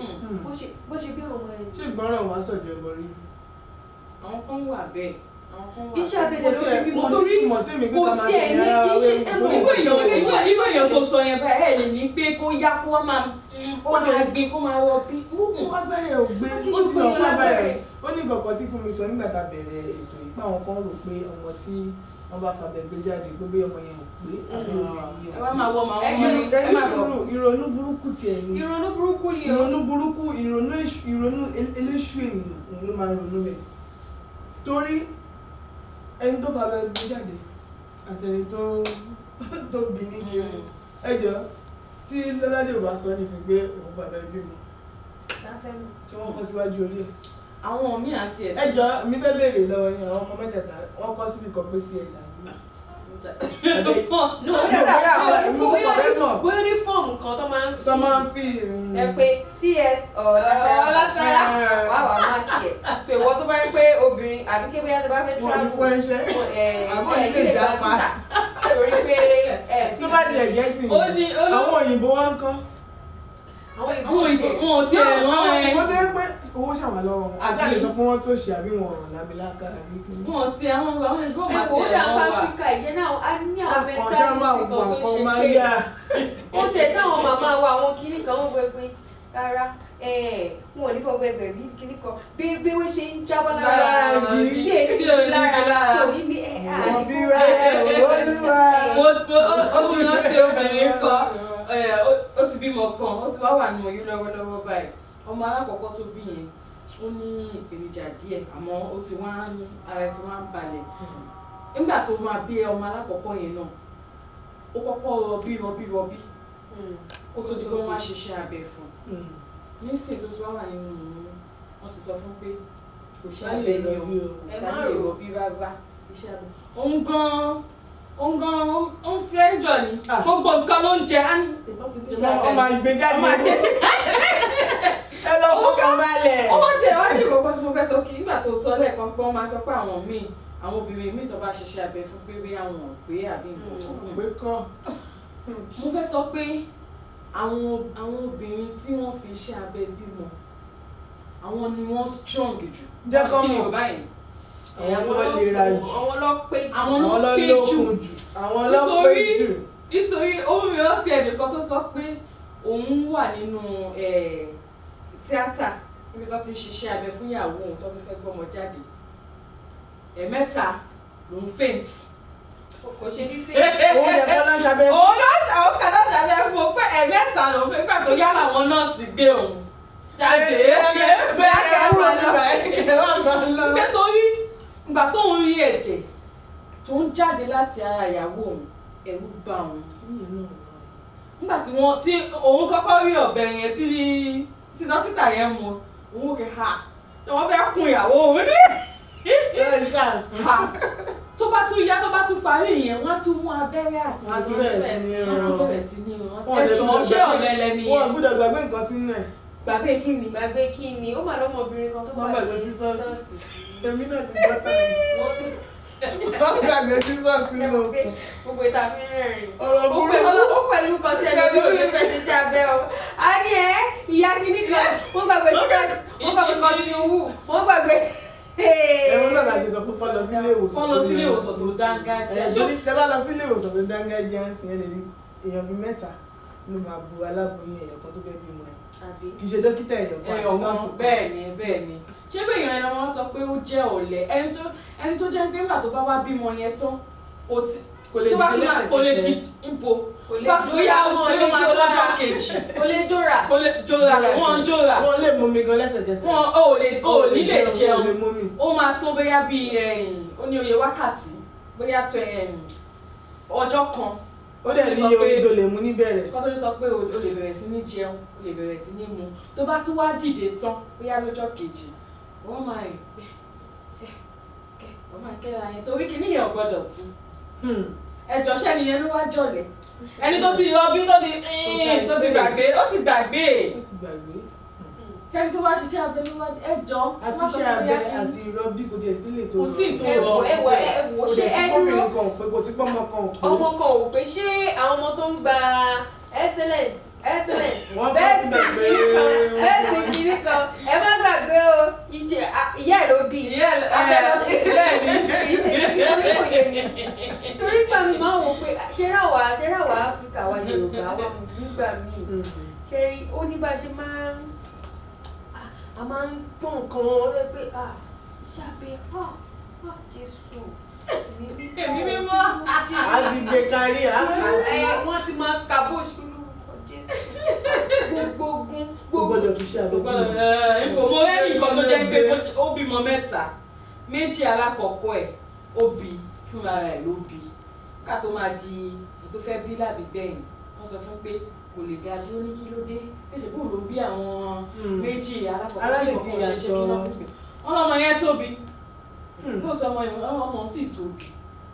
bó ṣe bí ọmọ yẹn. ṣé ìgbọràn wá sọ̀jọ̀ ẹbọ rí. àwọn kan wà bẹ́ẹ̀ iṣẹ́ abẹ́dẹ̀ ló fi bímọ torí kò tiẹ̀ ní kí ṣe irú èèyàn tó sọ yẹn báyìí ẹ lè ní pé kó yá kó wá máa gbin kó máa wọ bí. agbára ẹ̀ ò gbé ó ti lọ fún agbára ẹ̀ ó ní kọ̀ọ̀kan tí fún mi sọ nígbà tá a bẹ̀rẹ̀ ètò ìpá àwọn kan rò pé ọmọ tí wọ́n bá fàbẹ̀ gbé jáde pé bí ọmọ yẹn ò pé àbí obìnrin yẹn. ẹ wá máa wọ màá wọ́n ẹni sùúrù ìrònú burúkú tiẹ̀ ni ìrònú burúkú ni o ìrònú burúkú ìrònú eléṣù ènìyàn òun ló máa ń ronú bẹ́ẹ̀ torí ẹni tó fàbẹ̀ gbé jáde àtẹni tó bí ní kiri ẹjọ́ tí lọ́ládé ò bá sọ ní sí pé òun fàbẹ̀ bímọ tí wọ́n kọ́ síwájú orí ẹ̀. àwọn míì àti ẹ̀. ẹjọ́ mi fẹ́ béèrè lọ́wọ́ yẹn àwọn ọmọ mẹ́tẹ̀ẹ̀ta wọ́n kọ́ síbi kan pé cs bóyá ní fọ́ọ̀mù kan tó máa ń fi ẹ pé cs ọ̀làtàrà wà wà máa kí ẹ̀ so ìwọ tó bá yẹ pé obìnrin àbí kébé yàtọ̀ bá fẹ́ travel fún ẹṣẹ́ àbọ̀ ilé ìjàpá torí pé tó bá di ẹ̀jẹ̀ tì àwọn òyìnbó wá ń kọ́ àwọn òyìnbó wọn ò tiẹ̀ àwọn òyìnbó tó yẹ pé owó ṣàwà lọ́wọ́ àti àlè sọ pé wọ́n tó ṣe àbí wọn ọ̀rọ̀ lábíláka àbí kí ni. wọn ti àwọn ìgbó máa ti ẹ̀ lọ́wọ́ wa Áfíríkà ìṣẹ́ náà á ní àwọn mẹ́ta tó ṣe pé ó tiẹ̀ táwọn màmá wa àwọn kinní kan wọ́n gbé pé rárá wọn ò ní fọwọ́ ẹgbẹ̀ bí kinní kan bí wọ́n ṣe ń jábọ́ lára igi tí èyí lára kò ní ní ọbí wa olúwa. obìnrin ti obìnrin kan ó ti bímọ kan ó ti wá wà nínú oyún lọ́wọ́lọ́wọ́ báyìí ọmọ alákọ̀ọ́kọ́ tó bí yẹn ó ní ìpèníjà díẹ̀ àmọ́ ó ti wá ara ti wá ń balẹ̀ nígbà tó máa bí ọmọ alákọ̀ọ́kọ́ yẹn náà ó kọ́kọ́ rọbí kó tó di pé wọ́n á ṣiṣẹ́ abẹ fún nísìnyí tó ti wá wà nínú wọn ti sọ fún pé kò ṣe abẹ ní o kò sáyé rọbí rárá iṣẹ́ abẹ òun gan ó ń fẹ́ jọ ni gbogbo nǹkan ló ń jẹ á ní ìbọn ti ní ṣe abẹ ọmọ ìgbéjáde ẹ lọ fún kan balẹ̀. ọmọ tí ẹ wá ní ìkọ̀kọ́ tí mo fẹ́ sọ kí nígbà tó sọ lẹ́ẹ̀kan pé wọ́n máa sọ pé àwọn obìnrin míì tó bá ṣiṣẹ́ abẹ fún pé bí àwọn òpé àbí nǹkan pé kọ́. mo fẹ́ sọ pé àwọn obìnrin tí wọ́n fi iṣẹ́ abẹ bímọ àwọn ni wọ́n strong jù. jẹ́ kọ́ mọ̀ àwọn ló lera jù àwọn ló pé jù àwọn ló lókun jù àwọn ló pé jù. nítorí ohun mi ó fi ẹ̀dùn kan tó sọ pé òun wà nínú tíátà níbi tó ti ń ṣiṣẹ́ abẹ fún ìyàwó òun tó fi fẹ́ gbọ́mọ jáde ẹ̀mẹ́ta lòun faint. kò ṣe ní faint. òun yẹ kọ́ náà ṣàbẹ̀. òun kàdá ṣàbẹ̀ fún un pé ẹ̀mẹ́ta lòun fẹ́ gbà tó yára àwọn nọ́ọ̀sì gbé òun jáde. bẹ́ẹ̀ kúrò nígbà ẹ̀ wà gbọ́ lọ. nítorí ìgbà tó ń rí ẹ̀jẹ̀ tó ń jáde láti ara ìyàwó òun ẹ̀rù bà òun. nígbà tí òun kọ́kọ́ rí ọ̀bẹ yẹn tí dókítà yẹn mú òun kì í ha ṣé wọ́n fẹ́ kun ìyàwó òun ní. ẹ ṣàṣù. tó bá tún yá tó bá tún parí ìyẹn wọ́n á tún mú abẹ́rẹ́ àti wọ́n á tún bẹ̀rẹ̀ sí ní ẹjọ́ ṣé ọ̀lẹ́lẹ́ ni wọ́n gbọ́dọ̀ gbàgbé nǹkan sínú ẹ̀. gbàgbé kí ni ó mà lọ́mọbìnrin kan tó gbàgbé sísọ́ọ̀sì èmi náà ti gbọ́ tán wọ́n gbàgbé sísọ́ọ̀sì nínú òkun. gbogbo ìta fi rẹ́rìn ọ̀rọ̀ burúkú ó pẹ̀lú kan tí ẹni tó lè fẹ́ ti jábẹ́ o a ní ìyá kìíní kan wọ́n gbàgbé kan ti wù wọ́n gbàgbé. ẹ̀rọ náà la ṣe sọ pé kọ́ lọ sílé ìwòsàn tó dáńgájíá. torí tẹ́ bá lọ sílé ìwòsàn tó dáńgájíá ń sìn ẹ́ lè rí èèyàn bíi mẹ́ta ló máa bu aláboyún èèyàn kan tó fẹ́ bímọ ẹ̀ kì í ṣe dókítà èèyàn kan àti nọ́ọ̀sì kan. bẹ́ẹ̀ ni ṣé bẹ́ẹ̀ yẹn ni wọ́n sọ pé ó jẹ́ ọ̀lẹ ẹni tó jẹ́ pé nígbà tó bá wá bímọ yẹn tán kò lè di ipò bóyá ó máa lọ́jọ́ kejì kò lè jóra wọ́n jóra wọ́n lè mú mi gan lẹ́sẹ̀kẹsẹ̀ wọ́n ò ní lè jẹun ó máa tó bóyá bíi ó ní oye wákàtí bóyá tó ọjọ́ kan ó dẹ̀ ní iye omi tó lè mú níbẹ̀rẹ̀. kọ́ tó ní sọ pé o lè bẹ̀rẹ̀ sí ní jẹun o lè bẹ̀rẹ̀ sí ní mu tó bá tún wá dìde tán bóyá lọ́jọ́ kejì wọ́n máa rìn pẹ́ wọ́n máa kẹ́ra yẹn torí kí níyàn gbọ́dọ̀ tú ẹjọ́ sẹ́ni yẹn ló wá jọ̀lẹ̀ ẹni tó ti rọbí tó ti gbàgbé ó ti gbàgbé sẹ́ni tó bá ṣiṣẹ́ abẹ ló wá ẹjọ́ àti iṣẹ́ abẹ àti ìrọbí kò tiẹ̀ sí lè tó kò sí ìtò ẹwọ ṣé ẹdúró kò sí pọ́nmọ kan ò pé ọmọ kan ò pé ṣé àwọn ọmọ tó ń gba excellent bẹ́ẹ̀ sì kiri kan ẹ má gbàgbé o ìyá ẹ̀ ló bí torí gbà mí máa wò pé ṣé ráwà Áfíríkà wa Yorùbá wa nígbà míì ṣe ó ní bá ṣe a máa ń pọ̀ nǹkan rẹ pé ṣàbẹ̀ Jésù èmi mímọ́ àti gbé kárí wọ́n ti máa scabosh pẹ̀lú Jésù gbogbo gbọ́dọ̀ fi ṣe abẹ ipò mo rẹ́ni nǹkan tó jẹ́ pé ó bímọ mẹ́ta méjì alákọ̀ọ́kọ́ ẹ̀ ó bí fúnra rẹ̀ ló bí ká tó máa di tó fẹ́ bí lábí gbẹ̀yìn wọ́n sọ fún pé kò lè dá dúró ní kí ló dé pèsè bó ló bí àwọn méjì alákọ̀ọ́kọ́ tí kọ̀ọ̀kan ṣe ṣe kí wọ́n fi pè wọ́n lọ́mọ yẹn tóbi lóòótọ́ ọmọ sì tóbi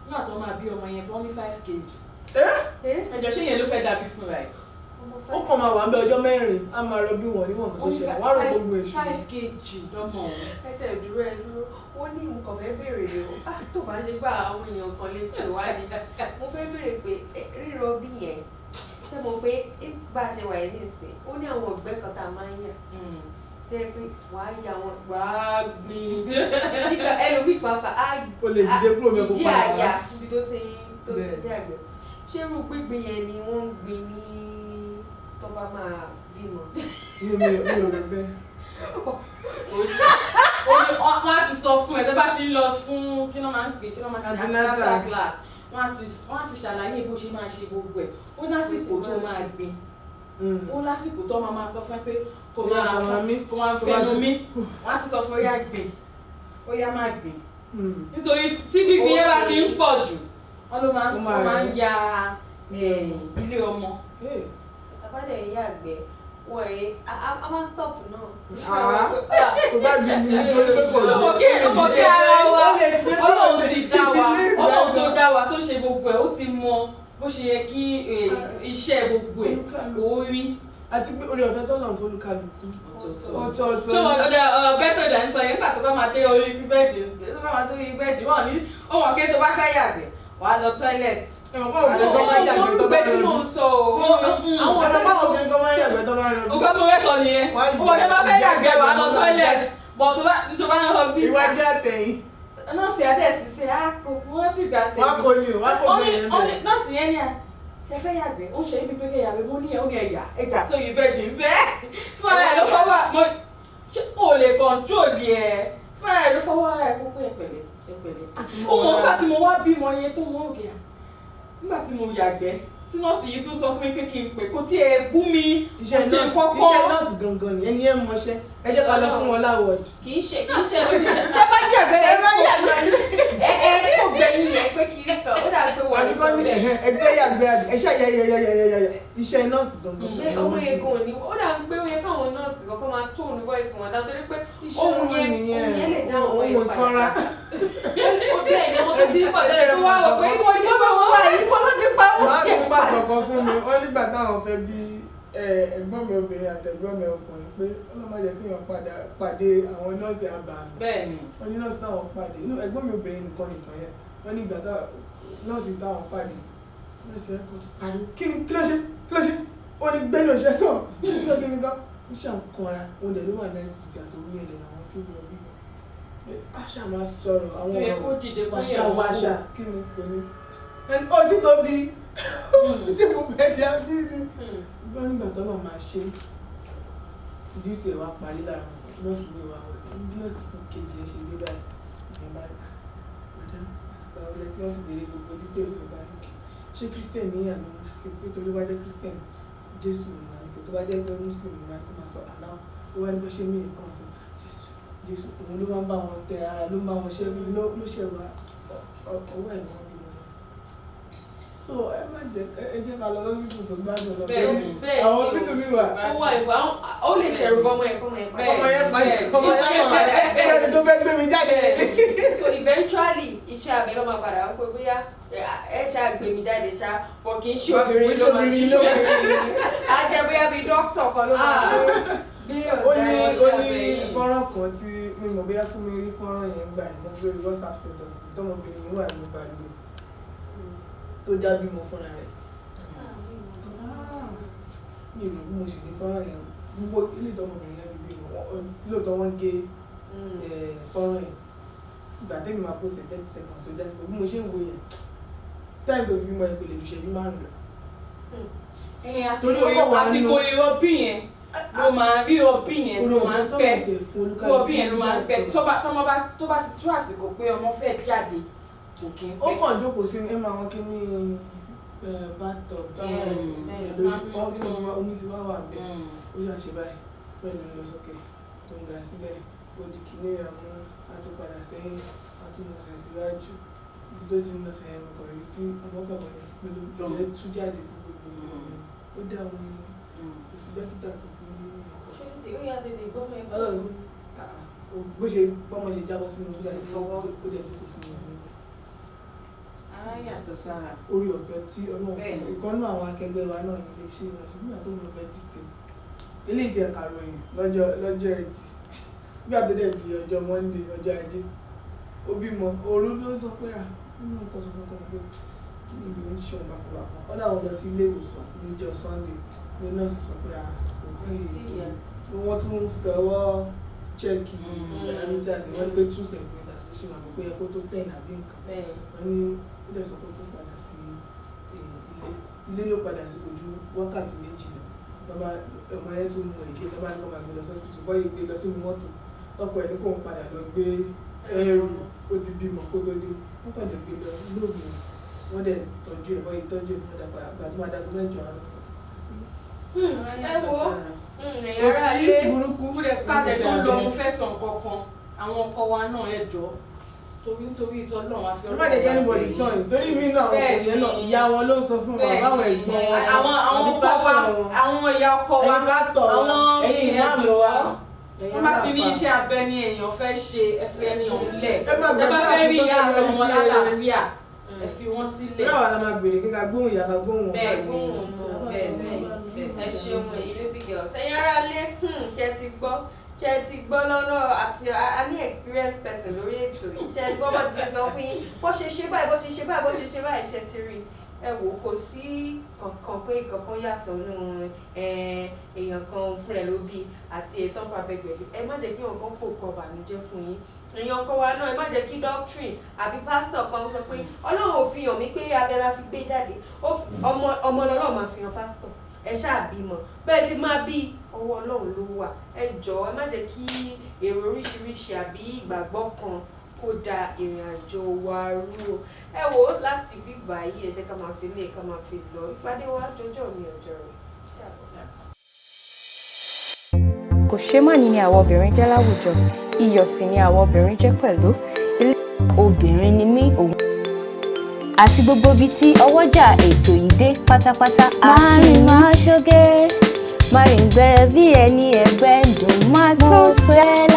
nígbà tó máa bí ọmọ yẹn fún ní 5 kg ẹjọ́ ṣé yẹn ló fẹ́ dàbí fúnra ẹ̀ ó kàn máa wà ń bẹ ọjọ́ mẹ́rin á máa rọ bí wọn níwọ̀n kan tó ṣẹlẹ̀ wọ́n á rò gbogbo èṣù 5 kg lọ́mọ ẹ̀tẹ̀ dúró ó ní nǹkan fẹ́ béèrè ni o tó bá ṣe gbà àwọn èèyàn kan lè pè wá ní mo fẹ́ béèrè pé rírọ bí yẹn ṣé mo pé bá a ṣe wà yẹn nísìn ó ní àwọn ọ̀gbẹ́ kan tá a máa ń yà tẹ́ pé wàá yà wọn wàá gbìn nígbà ẹlòmíì pàápàá ó lè dìde kúrò mẹ́kọ̀ọ́ ìdí àyà níbi tó ti dé àgbẹ̀ ṣé irú gbígbìn yẹn ni wọ́n ń gbìn ní tó bá máa bímọ. mi ò rẹ bẹ́ẹ̀. wọ́n á ti sọ fún ẹ tó bá ti ń lọ fún kí ló máa ń pè kí ló máa ń pè antenatal class wọ́n á ti ṣàlàyé bó ṣe máa ṣe gbogbo ẹ̀ ó lásìkò tó máa gbìn ó lásìkò tó máa sọ fún ẹ pé kò máa fẹnu mí wọ́n á ti sọ fún ó yá gbìn ó yá má gbìn nítorí tí gbígbìn yẹn bá ti ń pọ̀ jù wọ́n ló máa ń ya ilé ọmọ. àbádẹ ìyá àgbẹ̀ wọ́n ẹ̀ a máa ń stop náà. tó bá gbin ní nítorí pé kò lè ọmọ kí ara wa Ọlọ́run ti dá wa Ọlọ́run tó dá wa tó ṣe gbogbo ẹ̀ ó ti mọ bó ṣe yẹ kí iṣẹ́ gbogbo ẹ̀ kó rí. àti pé orí ọ̀fẹ́ tó lọ́n fólúkálùkù ọ̀tọ̀ọ̀tọ̀. ṣé ọ̀gá tó dà ń sọ yẹn nígbà tó bá máa dé orí bẹ́ẹ̀dì tó bá máa dé orí bẹ́ẹ̀dì wọ́n ní ọmọ kí tó bá fẹ́ yàgbẹ́ wàá lọ toilet. ẹ̀wọ̀n obìnrin kan máa ń yàgbẹ́ tó bá rẹ̀ tí mo sọ àwọn obìnrin kan máa ń yàgbẹ́ tó bá rẹ̀ ọgbà tó fẹ́ sọ nìyẹn ọmọ kí tó bá fẹ́ yàgbẹ́ wàá lọ toilet bọ̀ tó bá ń lọ bí. iwájú àtẹ̀yìn. nọ́ọ̀sì adẹ́sì ṣe àkó wọ́n sì gbà tẹ̀lé. wọ́n kò ní o wọ́n kò bẹ̀rẹ̀ bẹ́ẹ̀. nọ́ọ̀sì yẹn ni à ṣe fẹ́ yàgbẹ́ ó ń ṣe ibi pé kẹ́ yàgbẹ́ mo ní ẹ̀ ó ní ẹ̀yà ẹ̀gbà sóyè bẹ́ẹ̀ dì í bẹ́ẹ̀ fúnra ẹ̀ ló fọwọ́ mo lè kọ̀ńtrólì ẹ̀ fúnra ẹ̀ ló fọwọ́ ẹ̀ kó pé ẹ̀pẹ̀lẹ̀ ọmọ nígbà tí mo wá bímọ yẹn tó mọ òkè à nígbà tí mo yàgbẹ́ tí nọ́ọ̀sì yìí tún sọ fún mi pé kí n pè kó tí ẹ bú mi iṣẹ́ nọ́ọ̀sì gangan ni ẹni yẹn mọṣẹ́ ẹ jẹ́ ká lọ fún wọn láwọ̀dù. kì í ṣe ẹ bá yàgbẹ́ ẹ kò gbẹ̀yìn yẹn pé kí n kàn ó dà pé wọ́n àbíkọ́ ní ẹ jẹ́ yàgbẹ́ ẹ ṣe yẹyẹyẹyẹyẹ iṣẹ́ nọ́ọ̀sì gangan. ohun yẹn gan ni ó dà pé ó yẹ káwọn nọ́ọ̀sì kankan máa tóun voice wọn dáa torí pé ohun yẹn lè dá àwọn ẹ̀ padà. ó bẹ́ẹ̀ ni tó ti pọ̀ tẹ́lẹ̀ tó wá wọ̀ pé ìwọ ni wọ́n wà yìí kó ló ti pa wọ́n. Màá tún gbà kọ̀ọ̀kan fún mi ó nígbà táwọn fẹ́ bí ẹ̀gbọ́n mi obìnrin àti ẹ̀gbọ́n mi ọkùnrin pé ọlọ́mọ yẹ kí wọ́n pàdé àwọn nọ́ọ̀sì àbá. Bẹ́ẹ̀ni. Wọ́n ní nọ́ọ̀sì táwọn pàdé inú ẹ̀gbọ́n mi obìnrin nìkan nìkan yẹn wọ́n ní ìgbà nọ́ọ̀sì táwọn pàdé nọ́ọ̀sì ẹ̀kọ́ ti pariwo kí ló ṣe ó ní gbẹ́ni òṣìṣẹ́ sọ̀ kí ni gan ó ṣàǹkanra ó dẹ̀ ló wà náà ti àtòrí ẹ̀dẹ̀ làwọn tí wọ́n bí àṣà máa sọ̀rọ̀ àwọn wàṣà kí ni kò ní ẹni ó ti tóbi ṣé mo fẹ́ di abíyí gbọ́n nígbà tó náà máa ṣe díútì ẹ̀ wá parí lára nọ́ọ̀sì mi wá bí nọ́ọ̀sì kejì ẹ̀ ṣe dé báyìí ìyẹn bá dà madam àti gba ọlẹ tí wọ́n ti béèrè gbogbo details ọba nìkẹ́ ṣé christian ní àmì muslim pé torí wá jẹ́ christian jésù ìmọ̀ àníkẹ́ tó bá jẹ́ pé muslim ìmọ̀ àníkẹ́ máa sọ aláwọ̀ ó wá ní bó ṣe mí ẹ̀ kọ́ máa sọ jésù òun ló máa ń bá wọn tẹ ara ló ń bá wọn ṣe ló ṣẹ̀wá ọwọ́ ẹ̀ wọ́n bí wọn sí. so ẹ má jẹ́ ká lọ lọ́sibítù tó gbádùn lọ pé àwọn hospital mi wà. ó wà ìwà ó lè ṣẹ̀rù bọ́mọ ẹ̀ kọ́mọ ẹ̀ pa. ọmọ yẹn pa ọmọ yẹn pa ẹni tó fẹ́ gbé mi jáde. so eventually iṣẹ́ abẹ ló máa padà wọ́n pé bóyá ẹ ṣáà gbé mi jáde ṣá bọ̀ kì í ṣe obìnrin ló máa ń ṣe á jẹ́ bóyá bíi dókítà kan ló máa ń ó ní fọ́nrán kan tí mi mọ̀ bóyá fún mi rí fọ́nrán yẹn gbà ní lórí WhatsApp status tọmọbìnrin yìí wà ní balùwẹ̀ tó dá bímọ fúnra rẹ̀ mi ò bí mo sì ní fọ́nrán yẹn gbogbo ilé tọmọbìnrin yẹn fi bímọ lóòótọ́ wọ́n gé fọ́nrán yẹn ìgbà tẹ́mi máa post 30 seconds tó jásí pé bí mo ṣe ń wo yẹn time tó fi bímọ yẹn kò lè ju ṣẹ́jú márùn-ún lọ. àsìkò ìrọbí yẹn ló máa rí ọbí yẹn ló máa ń pẹ́ ọbí yẹn ló máa ń pẹ́ tó bá ti tó àsìkò pé ọmọ fẹ́ jáde kò kí n pẹ́. ó kàn jókòó sí ẹ máa wọn kí ní bathtub táwọn omi ti wá wà bẹ́ẹ̀ ó yà ṣe báyìí bẹ́ẹ̀ ló ń lọ sókè tó ń ga sílẹ̀ ó di kíní àwọn àtúpadà sẹ́yìn àtúnọ̀sẹ̀ síwájú ibi tó ti ń lọ sẹ́yìn ọkọ̀ yìí tí ọmọ kọ̀ọ̀kan pẹ̀lú ìjẹ́ tú jáde sí gbogbo ìlú mi ó dá àwọn kò sí dókítà kò sí ó yà tètè gbọ́mọ ẹ̀ bó ṣe bọ́mọ ṣe jábọ́ sínú orí àti fọwọ́ ó dẹ̀ jókòó sínú orí orí ọ̀fẹ́ tí ọlọ́run fún ìkọ́nú àwọn akẹgbẹ́ wa náà nílé iṣẹ́ ìrìnàṣẹ́ nígbà tó ń lọ fẹ́ dìtì ilé ìjẹ kàròyìn lọ́jọ́ ẹtì bí àtẹ́dẹ̀ di ọjọ́ Monday ọjọ́ ajé ó bímọ òru ló ń sọ pé nínú nǹkan sọ fún ọkọ pé kí ni ìlú ń ṣe òun bàkúbàkú ó dà wọ́n lọ sí ilé ìwòsàn níjọ́ Sunday ní nọ́ọ̀sì sọ pé kò tí ì wọ́n tún fẹ́wọ́ chẹ́ẹ̀kì diameters wọ́n pé 2 centimeters ló ṣe wà pé ẹ kó tó 10 àbí nǹkan wọ́n ní ó dẹ̀ sọ pé kó padà sí ilé ló padà sí ojú wákàtí méjì lọ ọmọ yẹn tún mú èké tó bá ní kó máa gbé lọ sọ́sìpìtì bọ́yì gbé lọ sínú mọ́tò tọkọ ẹ̀ ní kó ń padà lọ gbé ẹrù ó ti bímọ kó tó dé wọ́n padà gbé lọ lóògùn wọ́n dẹ̀ tọ́jú ẹ̀ bọ́yì tọ́jú ẹ̀ wọ́n dà padà gbà tó máa dàgbé mẹ́jọ àárọ̀ ẹ wo kò sí burúkú kálẹ̀ tó lọ mo fẹ́ sọ nǹkan kan àwọn ọkọ wa náà ẹ jọ torí ìtọ́ lọ́run àfi ọlọ́run. má jẹ́ kí anybody tán yìí torí mí náà àwọn ọkùnrin yẹn náà ìyá wọn ló ń sọ fún wọn báwọn ẹ̀gbọ́n wọn àwọn ọkọ wa àwọn ìyá ọkọ wa ẹ̀yin pásítọ̀ wa ẹ̀yin ìmáàmù wa wọ́n bá ti ní iṣẹ́ abẹ ni èèyàn fẹ́ ṣe ẹ̀fẹ́ ni òun lẹ̀ ẹ bá fẹ́ rí ìyá àwọn ọmọ lálàáfíà ẹ fi wọ́n sílẹ̀. náà wà lá máa gbèrè kíkà gbóhùn ìyá ká gbóhùn wọn. bẹ́ẹ̀ gbóhùn bẹ́ẹ̀ ẹ ṣeun èyí baby girl ẹ̀yin ará lé ṣe ti gbọ́ lọ́nà àti a ní experience person lórí ètò yìí ṣe ti gbọ́ bó ti ṣe sọ fún yín bó ṣe ṣe báyìí ṣe ti rí ẹ wò kò sí kankan pé kankan yàtọ̀ nínú èèyàn kan fún ẹ ló bí àti ètò ọ̀fà bẹ̀gbẹ̀bẹ̀ ẹ má jẹ́ kí wọn kan kó kọ bànújẹ́ fún yín èèyàn kan wa náà ẹ má jẹ́ kí doctrine àbí pastor kan sọ pé ọlọ́run ò fi hàn mí pé abẹ́lá fi gbé jáde ọmọ ọlọ́run máa fi hàn pastor ẹ ṣáà bímọ bẹ́ẹ̀ ṣe máa bí ọwọ́ ọlọ́run ló wà ẹ jọ̀ọ́ ẹ má jẹ́ kí èrò oríṣiríṣi àbí ìgbàgbọ́ kan kó da ìrìn àjò wa rú o ẹ wò láti bíbá yìí ẹ jẹ́ ká máa fi lé ká máa fi lọ ìpàdé wa jọjọ́ mi ọjọ́ rẹ̀. kò ṣe má ní àwọn obìnrin jẹ́ láwùjọ iyọ̀ sì ni àwọn obìnrin jẹ́ pẹ̀lú ilé obìnrin ni mí òun àti gbogbo ibi tí ọwọ́jà ètò yìí dé pátápátá. Marun máa ṣoge Marun gbẹrẹ bí ẹni ẹgbẹ́ dùn máa tó sẹ́lẹ̀.